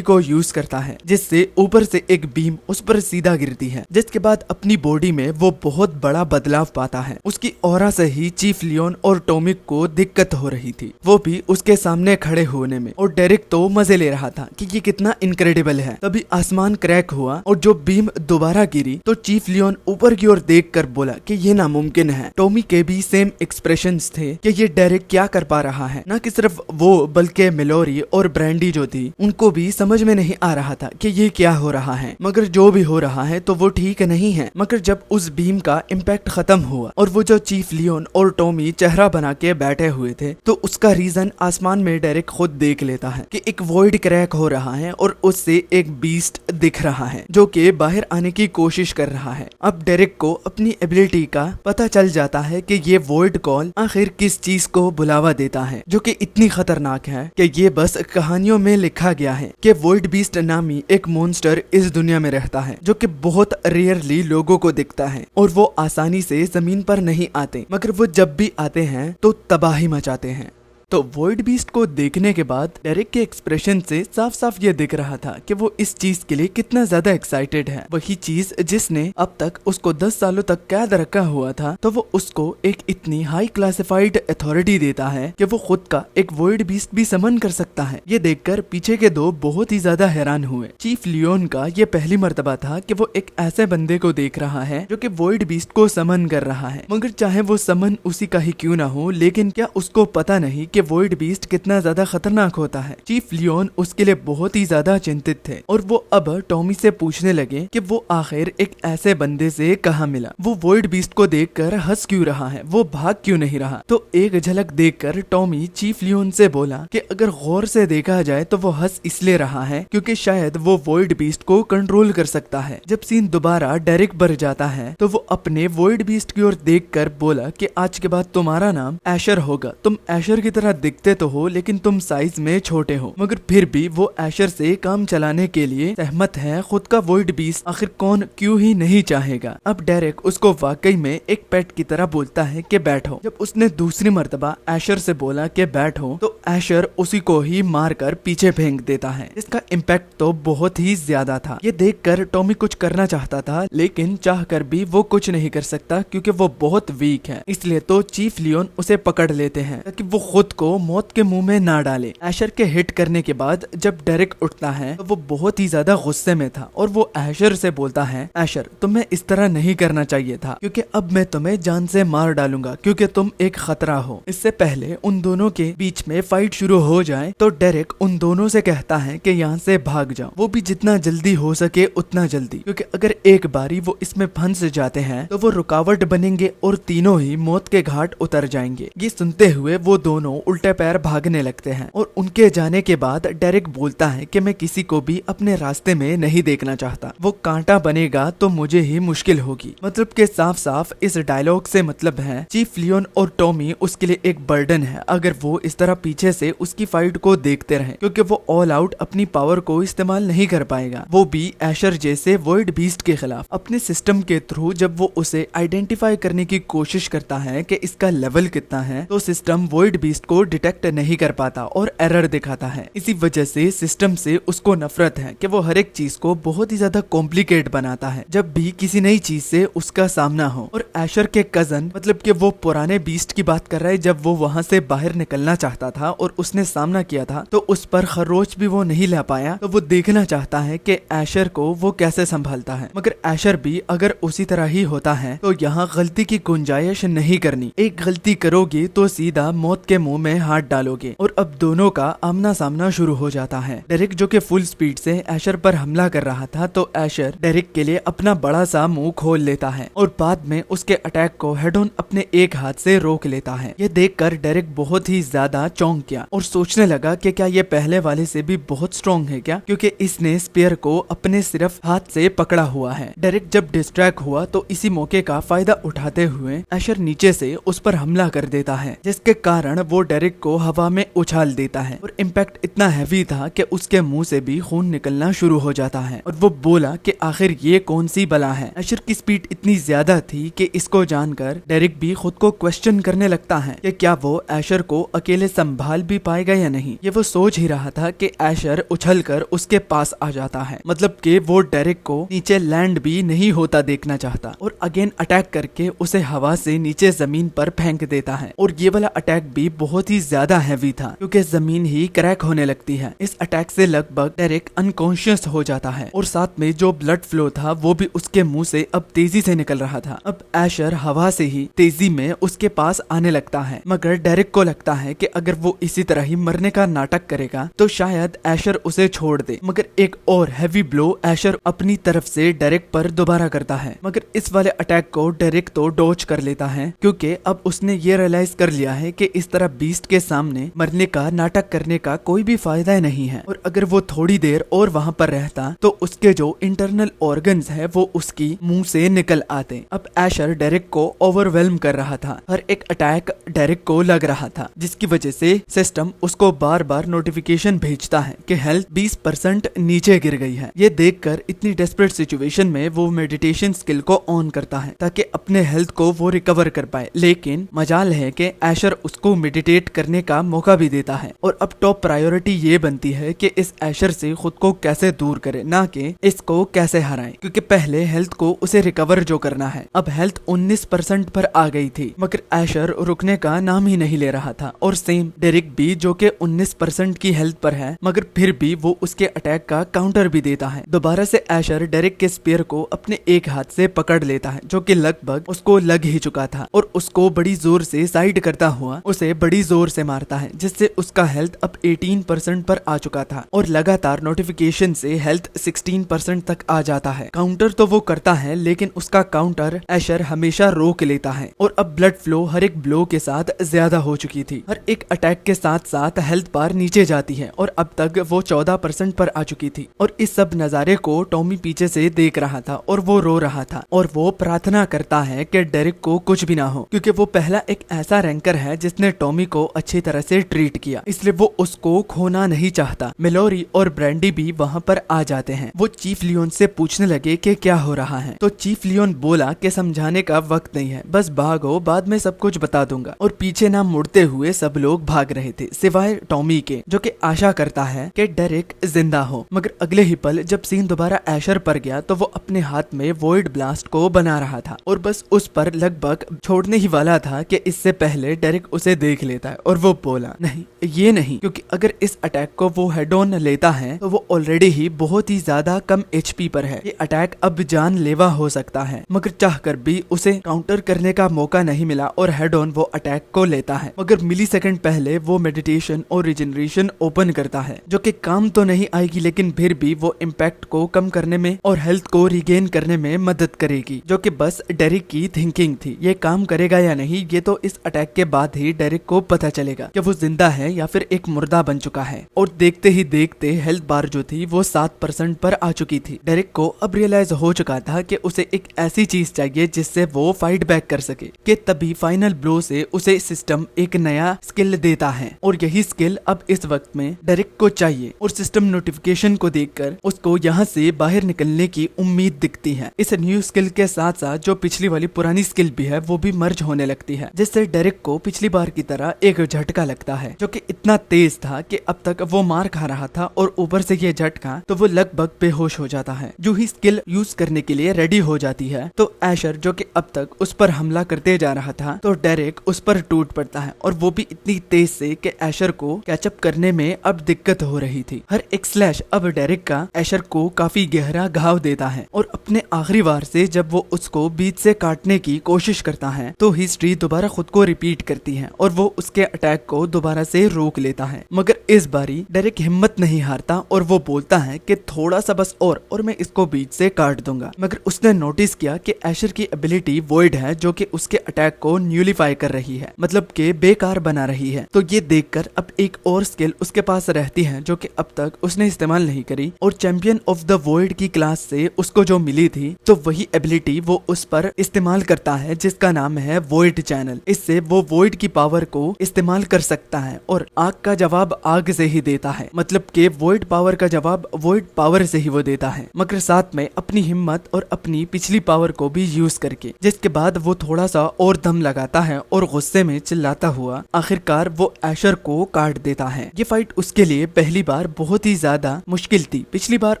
को यूज करता है, जिससे ऊपर से एक बीम उस पर सीधा गिरती है, जिसके बाद अपनी बॉडी में वो बहुत बड़ा बदलाव पाता है। उसकी उसकी ऑरा से ही चीफ लियोन और टॉमी को दिक्कत हो रही थी, वो भी उसके सामने खड़े होने में। और डेरिक तो मजे ले रहा था कि ये कितना इनक्रेडिबल है। तभी आसमान क्रैक हुआ और जो बीम दोबारा गिरी तो चीफ लियोन ऊपर की ओर देखकर बोला कि ये नामुमकिन है। टॉमी के भी सेम एक्सप्रेशंस थे कि ये डेरिक क्या कर पा रहा है। न कि सिर्फ वो बल्कि मेलोरी और ब्रैंडी जो थी उनको भी समझ में नहीं आ रहा था कि ये क्या हो रहा है। मगर जो भी हो रहा है तो वो ठीक नहीं है। मगर जब उस बीम का इम्पैक्ट खत्म हुआ और वो जो चीफ लियोन और टॉमी चेहरा बना के बैठे हुए थे तो उसका रीजन आसमान में डेरिक खुद देख लेता है कि एक वॉइड क्रैक हो रहा है और उससे एक बीस्ट दिख रहा है जो कि बाहर आने की कोशिश कर रहा है। अब डेरिक को अपनी एबिलिटी का पता चल जाता है कि ये वॉइड कॉल आखिर किस चीज को बुलावा देता है जो कि इतनी खतरनाक है कि ये बस कहानियों में लिखा गया है कि वॉइड बीस्ट नामी एक मॉन्स्टर इस दुनिया में रहता है जो कि बहुत रेयरली लोगों को दिखता है और वो आसानी से जमीन पर नहीं आते, मगर वो जब भी आते हैं तो तबाही मचाते हैं। तो वॉइड बीस्ट को देखने के बाद डेरिक के एक्सप्रेशन से साफ साफ ये दिख रहा था कि वो इस चीज के लिए कितना ज्यादा एक्साइटेड है। वही चीज जिसने अब तक उसको 10 सालों तक कैद रखा हुआ था, तो वो उसको एक इतनी हाई क्लासिफाइड अथॉरिटी देता है कि वो खुद का एक वॉइड बीस्ट भी समन कर सकता है। ये देखकर पीछे के दो बहुत ही ज्यादा हैरान हुए। चीफ लियोन का ये पहली मर्तबा था कि वो एक ऐसे बंदे को देख रहा है जो कि वॉइड बीस्ट को समन कर रहा है। मगर चाहे वो समन उसी का ही क्यों ना हो, लेकिन क्या उसको पता नहीं कि वॉइड बीस्ट कितना ज्यादा खतरनाक होता है। चीफ लियोन उसके लिए बहुत ही ज्यादा चिंतित थे और वो अब टॉमी से पूछने लगे कि वो आखिर एक ऐसे बंदे से कहाँ मिला। वो वॉइड बीस्ट को देखकर हंस क्यों रहा है, वो भाग क्यों नहीं रहा। तो एक झलक देखकर टॉमी चीफ लियोन से बोला कि अगर गौर से देखा जाए तो वो हंस इसलिए रहा है क्योंकि शायद वो वॉइड बीस्ट को कंट्रोल कर सकता है। जब सीन दोबारा डेरिक बढ़ जाता है तो वो अपने वॉइड बीस्ट की ओर देखकर बोला कि आज के बाद तुम्हारा नाम एशर होगा। तुम एशर की तरह दिखते तो हो लेकिन तुम साइज में छोटे हो, मगर फिर भी वो एशर से काम चलाने के लिए सहमत है। खुद का वॉइड बीस्ट आखिर कौन क्यों ही नहीं चाहेगा। अब डेरिक उसको वाकई में एक पेट की तरह बोलता है कि बैठो। जब उसने दूसरी मर्तबा एशर से बोला कि बैठो तो एशर उसी को ही मारकर पीछे फेंक देता है। इसका इम्पैक्ट तो बहुत ही ज्यादा था। ये देखकर टॉमी कुछ करना चाहता था लेकिन चाहकर भी वो कुछ नहीं कर सकता क्योंकि वो बहुत वीक है। इसलिए तो चीफ लियोन उसे पकड़ लेते हैं ताकि वो खुद को मौत के मुंह में ना डाले। एशर के हिट करने के बाद जब डेरिक उठता है तो वो बहुत ही ज्यादा गुस्से में था और वो एशर से बोलता है, एशर तुम्हें इस तरह नहीं करना चाहिए था क्योंकि अब मैं तुम्हें जान से मार डालूंगा क्योंकि तुम एक खतरा हो। इससे पहले उन दोनों के बीच में फाइट शुरू हो जाए तो डेरिक उन दोनों से कहता है कि यहाँ से भाग जाओ, वो भी जितना जल्दी हो सके उतना जल्दी, क्योंकि अगर एक बारी वो इसमें फंस जाते हैं तो वो रुकावट बनेंगे और तीनों ही मौत के घाट उतर जाएंगे। ये सुनते हुए वो दोनों उल्टे पैर भागने लगते हैं और उनके जाने के बाद डेरिक बोलता है कि मैं किसी को भी अपने रास्ते में नहीं देखना चाहता। वो कांटा बनेगा तो मुझे ही मुश्किल होगी। मतलब के साफ साफ इस डायलॉग से मतलब है चीफ लियोन और टॉमी उसके लिए एक बर्डन है अगर वो इस तरह पीछे से उसकी फाइट को देखते रहे, क्योंकि वो ऑल आउट अपनी पावर को इस्तेमाल नहीं कर पाएगा। वो भी एशर जैसे वॉइड बीस्ट के खिलाफ अपने सिस्टम के थ्रू जब वो उसे आइडेंटिफाई करने की कोशिश करता है कि इसका लेवल कितना है तो सिस्टम वॉइड बीस्ट को डिटेक्ट नहीं कर पाता और एरर दिखाता है। इसी वजह से सिस्टम से उसको नफरत है कि वो हर एक चीज को बहुत ही ज्यादा कॉम्प्लिकेट बनाता है जब भी किसी नई चीज से उसका सामना हो। और एशर के कजन मतलब कि वो पुराने बीस्ट की बात कर रहा है, जब वो वहां से बाहर निकलना चाहता था और उसने सामना किया था तो उस पर खरोच भी वो नहीं ला पाया, तो वो देखना चाहता है कि एशर को वो कैसे संभालता है। मगर एशर भी अगर उसी तरह ही होता है तो यहाँ गलती की गुंजाइश नहीं करनी। एक गलती करोगे तो सीधा मौत के मुंह में हाथ डालोगे। और अब दोनों का आमना सामना शुरू हो जाता है। डेरिक जो कि फुल स्पीड से एशर पर हमला कर रहा था तो एशर डेरिक के लिए अपना बड़ा सा मुंह खोल लेता है और बाद में उसके अटैक को हेड ऑन अपने एक हाथ से रोक लेता है। ये देखकर डेरिक बहुत ही ज्यादा चौंक गया और सोचने लगा कि क्या ये पहले वाले से भी बहुत स्ट्रॉन्ग है क्या, क्योंकि इसने स्पीयर को अपने सिर्फ हाथ से पकड़ा हुआ है। डेरिक जब डिस्ट्रैक्ट हुआ तो इसी मौके का फायदा उठाते हुए एशर नीचे से उस पर हमला कर देता है, जिसके कारण वो डेरिक को हवा में उछाल देता है और इम्पैक्ट इतना हैवी था कि उसके मुंह से भी खून निकलना शुरू हो जाता है। और वो बोला कि आखिर ये कौन सी बला है। एशर की स्पीड इतनी ज्यादा थी कि इसको जानकर डेरिक भी खुद को क्वेश्चन करने लगता है कि क्या वो एशर को अकेले संभाल संभाल भी पाएगा या नहीं, ये वो सोच ही रहा था कि एशर उछलकर उसके पास आ जाता है। मतलब कि वो डेरिक को नीचे लैंड भी नहीं होता देखना चाहता और अगेन अटैक करके उसे हवा से नीचे जमीन पर फेंक देता है। और ये वाला अटैक भी बहुत ही ज्यादा हैवी था क्योंकि जमीन ही क्रैक होने लगती है। इस अटैक से लगभग डेरिक अनकॉन्शियस हो जाता है और साथ में जो ब्लड फ्लो था वो भी उसके मुंह से अब तेजी से निकल रहा था। अब एशर हवा से ही तेजी में उसके पास आने लगता है, मगर डेरिक को लगता है कि अगर वो इसी तरह ही मरने का नाटक करेगा तो शायद एशर उसे छोड़ दे। मगर एक और हैवी ब्लो एशर अपनी तरफ से डेरिक पर दोबारा करता है, मगर इस वाले अटैक को डेरिक तो डॉज कर लेता है क्योंकि अब उसने ये रियलाइज कर लिया है कि इस तरह बीस्ट के सामने मरने का नाटक करने का कोई भी फायदा नहीं है। और अगर वो थोड़ी देर और वहाँ पर रहता तो उसके जो इंटरनल ऑर्गन्स है वो उसकी मुंह से निकल आते। अब एशर डेरिक को ओवरवेल्म कर रहा था, हर एक अटैक डेरिक को लग रहा था, जिसकी वजह से सिस्टम उसको बार बार नोटिफिकेशन भेजता है कि हेल्थ 20% नीचे गिर गई है। ये देखकर इतनी डेस्परेट सिचुएशन में वो मेडिटेशन स्किल को ऑन करता है ताकि अपने हेल्थ को वो रिकवर कर पाए। लेकिन मजाल है कि एशर उसको मेडिटेट करने का मौका भी देता है और अब टॉप प्रायोरिटी ये बनती है कि इस एशर से खुद को कैसे दूर करे, ना कि इसको कैसे हराए, क्योंकि पहले हेल्थ को उसे रिकवर जो करना है। अब हेल्थ 19% पर आ गई थी, मगर एशर रुकने का नाम ही नहीं ले रहा था। और सेम डेरिक भी जो कि 19% की हेल्थ पर है, मगर फिर भी वो उसके अटैक का काउंटर भी देता है। दोबारा से एशर डेरिक के स्पीयर को अपने एक हाथ से पकड़ लेता है जो कि लगभग उसको लग ही चुका था और उसको बड़ी जोर से साइड करता हुआ उसे बड़ी जोर से मारता है, जिससे उसका हेल्थ अब 18% पर आ चुका था और लगातार नोटिफिकेशन से हेल्थ 16% तक आ जाता है। काउंटर तो वो करता है लेकिन उसका काउंटर एशर हमेशा रोक लेता है और अब ब्लड फ्लो हर एक ब्लो के साथ ज्यादा हो चुकी थी। हर एक अटैक के साथ साथ हेल्थ बार नीचे जाती है और अब तक वो 14% पर आ चुकी थी। और इस सब नजारे को टॉमी पीछे से देख रहा था और वो रो रहा था और वो प्रार्थना करता है कि डेरिक को कुछ भी ना हो, क्योंकि वो पहला एक ऐसा रैंकर है जिसने टॉमी को अच्छी तरह से ट्रीट किया, इसलिए वो उसको खोना नहीं चाहता। मेलोरी और ब्रैंडी भी वहाँ पर आ जाते हैं। वो चीफ लियोन से पूछने लगे कि क्या हो रहा है, तो चीफ लियोन बोला कि समझाने का वक्त नहीं है, बस भागो, बाद में सब कुछ बता दूंगा। और पीछे ना मुड़ते हुए सब लोग भाग रहे थे सिवाय टॉमी के, जो कि आशा करता है कि डेरिक जिंदा हो। मगर अगले ही पल जब सीन दोबारा एशर पर गया तो वो अपने हाथ में वॉइड ब्लास्ट को बना रहा था और बस उस पर लगभग छोड़ने ही वाला था कि इससे पहले डेरिक उसे देख लेता है और वो बोला नहीं, ये नहीं, क्योंकि अगर इस अटैक को वो हेड ऑन लेता है तो वो ऑलरेडी ही बहुत ही ज्यादा कम एचपी पर है। ये अटैक अब जानलेवा हो सकता है। मगर चाहकर भी उसे काउंटर करने का मौका नहीं मिला और हेड ऑन वो अटैक को लेता है। मगर मिली सेकंड पहले वो मेडिटेशन और रिजनरेशन ओपन करता है, जो कि काम तो नहीं आएगी लेकिन फिर भी वो इम्पैक्ट को कम करने में और हेल्थ को रिगेन करने में मदद करेगी, जो कि बस डेरिक की थिंकिंग थी। ये काम करेगा या नहीं ये तो इस अटैक के बाद ही डेरिक को पता चलेगा कि वो जिंदा है या फिर एक मुर्दा बन चुका है। और देखते ही देखते हेल्थ बार जो थी वो 7% पर आ चुकी थी। डेरिक को अब रियलाइज हो चुका था कि उसे एक ऐसी चीज चाहिए जिससे वो फाइट बैक कर सके, कि तभी फाइनल ब्लो से उसे सिस्टम एक नया स्किल देता है और यही स्किल अब इस वक्त में डेरिक को चाहिए। और सिस्टम नोटिफिकेशन को देखकर उसको यहाँ से बाहर निकलने की उम्मीद दिखती है। इस न्यू स्किल के साथ साथ जो पिछली वाली पुरानी स्किल भी है वो भी मर्ज होने लगती है, जिससे डेरिक को पिछली बार की तरह एक झटका लगता है जो कि इतना तेज था कि अब तक वो मार खा रहा था और ऊपर से ये झटका तो वो लगभग बेहोश हो जाता है। जो ही स्किल यूज करने के लिए रेडी हो जाती है तो एशर जो कि अब तक उस पर हमला करते जा रहा था तो डेरिक उस पर टूट पड़ता है और वो भी इतनी तेज से कि एशर को कैचअप करने में अब दिक्कत हो रही थी। हर एक स्लैश अब डेरिक का एशर को काफी गहरा घाव देता है और अपने आखिरी वार से जब वो उसको बीच से काटने की कोशिश करता है तो हिस्ट्री दोबारा खुद को रिपीट करती है और वो उसके अटैक को दोबारा से रोक लेता है। मगर इस बारी डेरिक हिम्मत नहीं हारता और वो बोलता है कि थोड़ा सा बस और मैं इसको बीच से काट दूंगा। मगर उसने नोटिस किया कि एशर की एबिलिटी वॉइड है जो कि उसके अटैक को न्यूलीफाई कर रही है, मतलब कि बेकार बना रही है। तो ये देखकर अब एक और स्किल उसके पास रहती है जो कि अब तक उसने इस्तेमाल नहीं करी और चैंपियन ऑफ द वॉइड की क्लास से उसको जो मिली थी तो वही एबिलिटी वो उस पर इस्तेमाल करता है जिसका नाम है वॉइड चैनल। इससे वो वॉइड की पावर को इस्तेमाल कर सकता है और आग का जवाब आग से ही देता है, मतलब कि वॉइड पावर का जवाब वॉइड पावर से ही वो देता है, मगर साथ में अपनी हिम्मत और अपनी पिछली पावर को भी यूज करके, जिसके बाद वो थोड़ा सा और दम लगाता है और गुस्से में चिल्लाता हुआ आखिरकार वो एशर को काट देता है। ये फाइट उसके लिए पहली बार बहुत ही ज्यादा मुश्किल थी। पिछली बार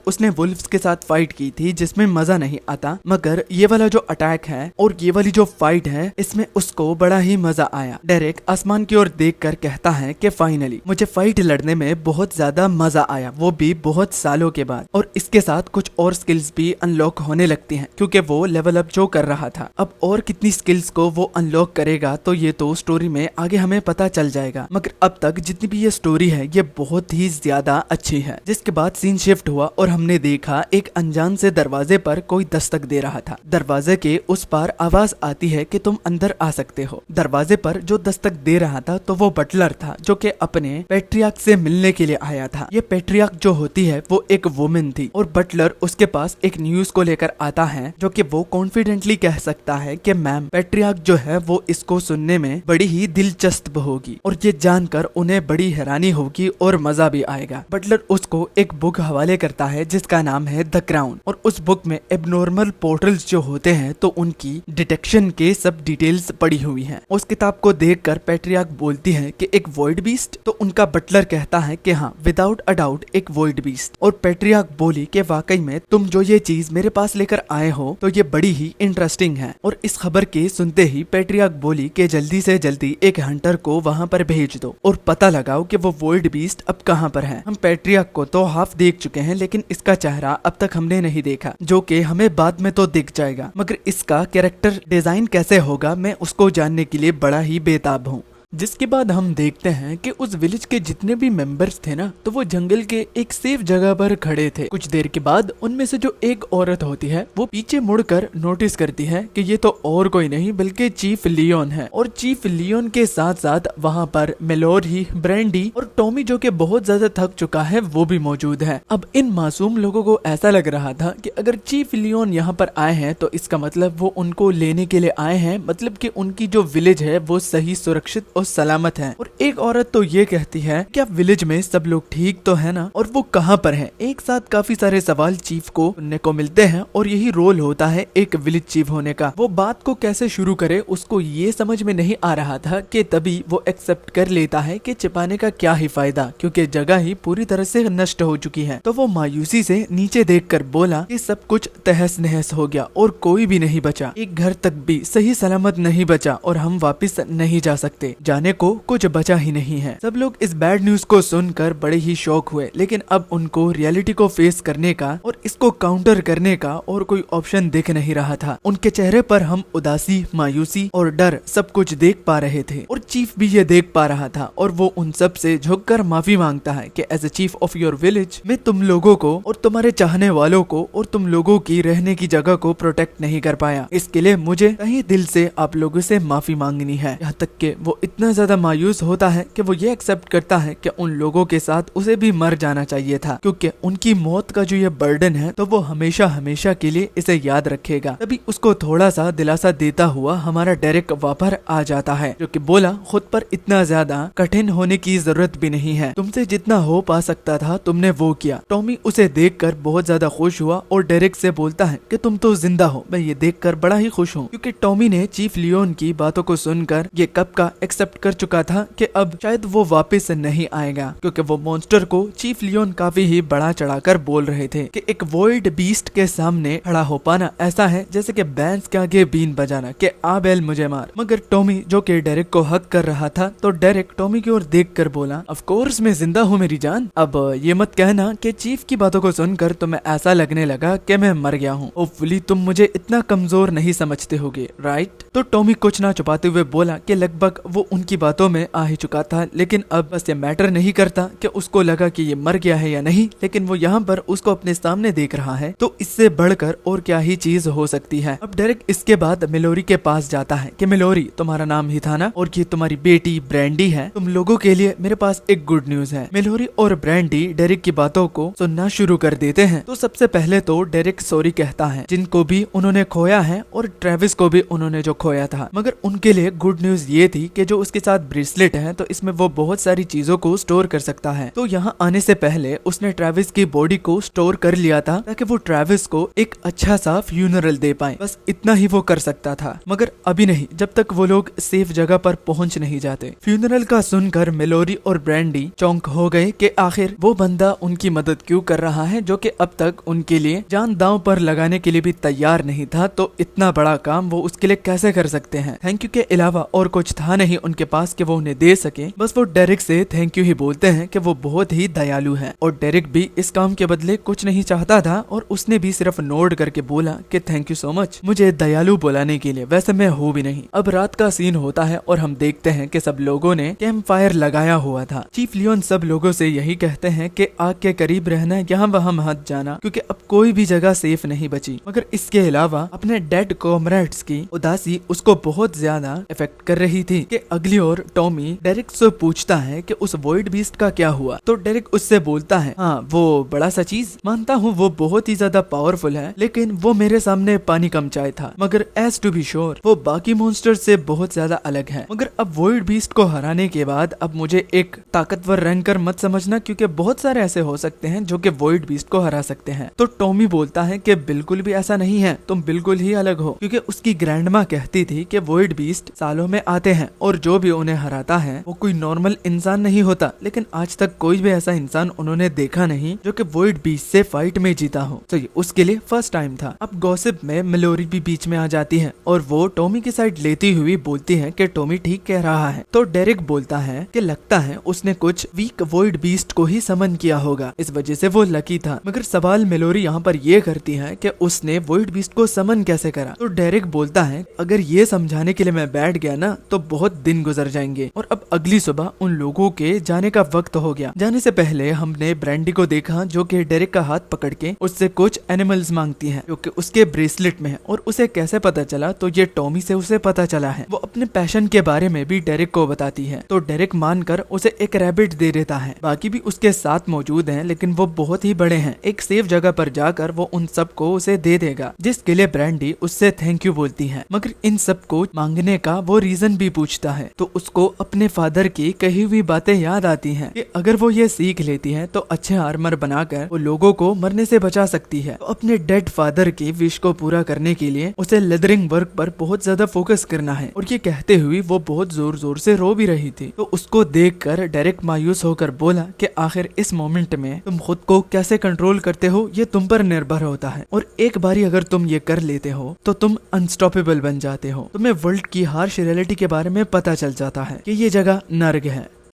उसने वुल्फ्स के साथ फाइट की थी जिसमें मजा नहीं आता, मगर ये वाला जो अटैक है और ये वाली जो फाइट है इसमें उसको बड़ा ही मजा आया। डेरेक आसमान की ओर देखकर कहता है कि फाइनली मुझे फाइट लड़ने में बहुत ज्यादा मजा आया, वो भी बहुत सालों के बाद। और इसके साथ कुछ और स्किल्स भी अनलॉक होने लगती हैं क्योंकि वो लेवल अप जो कर रहा था। अब और कितनी स्किल्स को वो अनलॉक करेगा तो ये तो स्टोरी में आगे हमें पता चल जाएगा, मगर अब तक जितनी भी ये स्टोरी है ये बहुत ही ज्यादा अच्छी है। जिसके बाद सीन शिफ्ट हुआ और हमने देखा एक अनजान से दरवाजे पर कोई दस्तक दे रहा था। दरवाजे के उस पार आवाज आती है कि तुम अंदर आ सकते हो। दरवाजे पर जो दस्तक दे रहा था तो वो बटलर था जो कि अपने पेट्रियार्क से मिलने के लिए आया था। ये पेट्रियार्क जो होती है वो एक वुमेन थी और बटलर उसके पास एक न्यूज को लेकर आता है जो कि वो कॉन्फिडेंटली कह सकता है कि मैम पेट्रियार्क जो है वो इसको सुनने में बड़ी ही दिलचस्प होगी और ये जानकर उन्हें बड़ी हैरानी होगी और मजा भी आएगा। बटलर उसको एक बुक हवाले करता है जिसका नाम है द क्राउन और उस बुक में एबनॉर्मल पोर्टल्स जो होते हैं तो उनकी डिटेक्शन के सब डिटेल्स पड़ी हुई हैं। उस किताब को देखकर पेट्रियार्क बोलती है कि एक वॉइड बीस्ट, तो उनका बटलर कहता है कि हाँ विदाउट अ डाउट एक वॉइड बीस्ट। और पेट्रियार्क बोली कि वाकई में तुम जो ये चीज मेरे पास लेकर आए हो तो ये बड़ी ही इंटरेस्टिंग है। और इस खबर के सुनते ही पेट्रियार्क बोली कि जल्दी से जल्दी एक हंटर को वहाँ पर भेज दो और पता लगाओ कि वो वॉइड बीस्ट अब कहाँ पर है। हम पेट्रियार्क को तो हाफ देख चुके हैं लेकिन इसका चेहरा अब तक हमने नहीं देखा, जो कि हमें बाद में तो दिख जाएगा, मगर इसका कैरेक्टर डिजाइन कैसे होगा मैं उसको जानने के लिए बड़ा ही बेताब हूँ। जिसके बाद हम देखते हैं कि उस विलेज के जितने भी मेंबर्स थे ना तो वो जंगल के एक सेफ जगह पर खड़े थे। कुछ देर के बाद उनमें से जो एक औरत होती है वो पीछे मुड़कर नोटिस करती है कि ये तो और कोई नहीं बल्कि चीफ लियोन है। और चीफ लियोन के साथ साथ वहाँ पर मेलोरी, ब्रैंडी और टॉमी जो कि बहुत ज्यादा थक चुका है वो भी मौजूद है। अब इन मासूम लोगों को ऐसा लग रहा था कि अगर चीफ लियोन यहाँ पर आए हैं तो इसका मतलब वो उनको लेने के लिए आए हैं, मतलब कि उनकी जो विलेज है वो सही सुरक्षित और सलामत है। और एक औरत तो ये कहती है क्या विलेज में सब लोग ठीक तो है ना, और वो कहाँ पर है। एक साथ काफी सारे सवाल चीफ को सुनने को मिलते हैं और यही रोल होता है एक विलेज चीफ होने का। वो बात को कैसे शुरू करे उसको ये समझ में नहीं आ रहा था कि तभी वो एक्सेप्ट कर लेता है कि छिपाने का क्या ही फायदा क्योंकि जगह ही पूरी तरह से नष्ट हो चुकी है। तो वो मायूसी से नीचे देखकर बोला कि सब कुछ तहस नहस हो गया और कोई भी नहीं बचा, एक घर तक भी सही सलामत नहीं बचा और हम वापिस नहीं जा सकते, जाने को कुछ बचा ही नहीं है। सब लोग इस बैड न्यूज को सुनकर बड़े ही शॉक हुए, लेकिन अब उनको रियलिटी को फेस करने का और इसको काउंटर करने का और कोई ऑप्शन दिख नहीं रहा था। उनके चेहरे पर हम उदासी, मायूसी और डर सब कुछ देख पा रहे थे और चीफ भी ये देख पा रहा था और वो उन सब से झुककर माफी मांगता है कि as a chief of your village मैं तुम लोगों को और तुम्हारे चाहने वालों को और तुम लोगों की रहने की जगह को प्रोटेक्ट नहीं कर पाया, इसके लिए मुझे कहीं दिल से आप लोगों से माफी मांगनी है। यहाँ तक के वो इतना ज्यादा मायूस होता है कि वो ये एक्सेप्ट करता है कि उन लोगों के साथ उसे भी मर जाना चाहिए था क्योंकि उनकी मौत का जो ये बर्डन है तो वो हमेशा हमेशा के लिए इसे याद रखेगा। तभी उसको थोड़ा सा दिलासा देता हुआ हमारा डेरेक वापस आ जाता है जो कि बोला खुद पर इतना ज्यादा कठिन होने की जरूरत भी नहीं है, तुमसे जितना हो पा सकता था तुमने वो किया। टॉमी उसे देखकर बहुत ज्यादा खुश हुआ और डेरेक से बोलता है कि तुम तो जिंदा हो, मैं ये देखकर बड़ा ही खुश हूँ क्योंकि टॉमी ने चीफ लियोन की बातों को सुनकर ये कब का एक्सेप्ट कर चुका था कि अब शायद वो वापस नहीं आएगा क्योंकि वो मॉन्स्टर को चीफ लियोन काफी ही बड़ा चढ़ाकर बोल रहे थे कि एक वॉइड बीस्ट के सामने खड़ा हो पाना ऐसा है जैसे कि बैंस के आगे बीन बजाना कि आ बैल मुझे मार। मगर टॉमी जो कि डेरेक को हक कर रहा था तो डेरेक टॉमी की ओर देखकर बोला ऑफ कोर्स मैं जिंदा हूँ मेरी जान। अब ये मत कहना कि चीफ की बातों को सुनकर तुम्हें ऐसा लगने लगा कि मैं मर गया हूँ। होपफुली तुम मुझे इतना कमजोर नहीं समझते होगे, राइट। तो टॉमी कुछ ना छुपाते हुए बोला कि लगभग वो उनकी बातों में आ ही चुका था, लेकिन अब बस ये मैटर नहीं करता कि उसको लगा कि ये मर गया है या नहीं, लेकिन वो यहाँ पर उसको अपने सामने देख रहा है तो इससे बढ़कर और क्या ही चीज हो सकती है। अब डेरेक इसके बाद मेलोरी के पास जाता है कि मेलोरी तुम्हारा नाम ही था ना और ये तुम्हारी बेटी ब्रैंडी है, तुम लोगों के लिए मेरे पास पास एक गुड न्यूज है। मेलोरी और ब्रैंडी डेरिक की बातों को सुनना शुरू कर देते हैं। तो सबसे पहले तो डेरिक सॉरी कहता है जिनको भी उन्होंने खोया है और ट्रेविस को भी उन्होंने जो खोया था, मगर उनके लिए गुड न्यूज ये थी कि जो उसके साथ ब्रेसलेट है तो इसमें वो बहुत सारी चीजों को स्टोर कर सकता है। तो यहाँ आने से पहले उसने ट्रेविस की बॉडी को स्टोर कर लिया था ताकि वो ट्रेविस को एक अच्छा सा फ्यूनरल दे पाए। बस इतना ही वो कर सकता था, मगर अभी नहीं, जब तक वो लोग सेफ जगह पर पहुंच नहीं जाते। फ्यूनरल का सुनकर मेलोरी और ब्रैंडी चौंक हो गए कि आखिर वो बंदा उनकी मदद क्यों कर रहा है जो कि अब तक उनके लिए जान दांव पर लगाने के लिए भी तैयार नहीं था। तो इतना बड़ा काम वो उसके लिए कैसे कर सकते हैं। थैंक यू के अलावा और कुछ था नहीं उनके पास कि वो उन्हें दे सके। बस वो डेरिक से थैंक यू ही बोलते हैं कि वो बहुत ही दयालु है, और डेरिक भी इस काम के बदले कुछ नहीं चाहता था और उसने भी सिर्फ नोड करके बोला कि थैंक यू सो मच मुझे दयालु बुलाने के लिए, वैसे मैं हूँ भी नहीं। अब रात का सीन होता है और हम देखते हैं कि सब लोगों ने कैंप फायर लगाया हुआ था। चीफ लियोन सब लोगों से यही कहते हैं कि आग के करीब रहना, यहाँ वहाँ मत जाना, क्योंकि अब कोई भी जगह सेफ नहीं बची। मगर इसके अलावा अपने डेड कॉमरेड्स की उदासी उसको बहुत ज्यादा इफेक्ट कर रही थी कि अगली ओर टॉमी डेरिक से पूछता है कि उस वॉइड बीस्ट का क्या हुआ। तो डेरिक उससे बोलता है हाँ वो बड़ा सा चीज, मानता हूँ वो बहुत ही ज्यादा पावरफुल है, लेकिन वो मेरे सामने पानी कम चाय था, मगर एज टू बी श्योर वो बाकी मॉन्स्टर से बहुत ज्यादा अलग है। मगर अब वॉइड बीस्ट को हराने के बाद अब मुझे एक ताकतवर रैंकर मत समझना, क्योंकि बहुत सारे ऐसे हो सकते हैं जो कि वॉइड बीस्ट को हरा सकते हैं। तो टॉमी बोलता है कि बिल्कुल भी ऐसा नहीं है, तुम बिल्कुल ही अलग हो, क्योंकि उसकी ग्रैंडमा कहती थी कि वॉइड बीस्ट सालों में आते हैं और जो भी उन्हें हराता है वो कोई नॉर्मल इंसान नहीं होता। लेकिन आज तक कोई भी ऐसा इंसान उन्होंने देखा नहीं जो कि वॉइड बीस्ट से फाइट में जीता हो। तो ये उसके लिए फर्स्ट टाइम था। अब गॉसिप में मेलोरी भी बीच में आ जाती है और वो टॉमी की साइड लेती हुई बोलती है कि टॉमी ठीक कह रहा है। तो डेरिक बोलता है कि लगता है उसने कुछ वीक वॉइड बीस्ट को ही समन किया होगा, इस वजह से वो लकी था। मगर सवाल मेलोरी यहाँ पर ये करती है कि उसने वॉइड बीस्ट को समन कैसे करा। तो डेरिक बोलता है अगर ये समझाने के लिए मैं बैठ गया ना तो बहुत दिन गुजर जाएंगे, और अब अगली सुबह उन लोगों के जाने का वक्त हो गया। जाने से पहले हमने ब्रैंडी को देखा जो कि डेरिक का हाथ पकड़ के उससे कुछ एनिमल्स मांगती है जो कि उसके ब्रेसलेट में है, और उसे कैसे पता चला तो ये टॉमी से उसे पता चला है। वो अपने पैशन के बारे में भी डेरिक को बताती है, तो डेरिक मानकर उसे एक रैबिट दे देता है। बाकी भी उसके साथ मौजूद हैं, लेकिन वो बहुत ही बड़े हैं। एक सेफ जगह पर जाकर वो उन सबको उसे दे देगा, जिसके लिए ब्रैंडी उससे थैंक यू बोलती है। मगर इन सबको मांगने का वो रीजन भी पूछता है, तो उसको अपने फादर की कही हुई बातें याद आती हैं कि अगर वो ये सीख लेती है तो अच्छे आर्मर बनाकर वो लोगों को मरने से बचा सकती है। तो अपने डेड फादर की विश को पूरा करने के लिए उसे लेदरिंग वर्क पर बहुत ज्यादा फोकस करना है। और ये कहते हुए वो बहुत जोर जोर से रो भी रही थी। तो उसको देखकर डेरिक मायूस होकर बोला कि आखिर इस मोमेंट में तुम खुद को कैसे कंट्रोल करते हो ये तुम पर निर्भर होता है, और एक बारी अगर तुम ये कर लेते हो तो तुम अनस्टॉपेबल बन जाते हो। तुम्हें वर्ल्ड की हार्श रियलिटी के बारे में पता चल जाता है कि ये जगह नर्क है।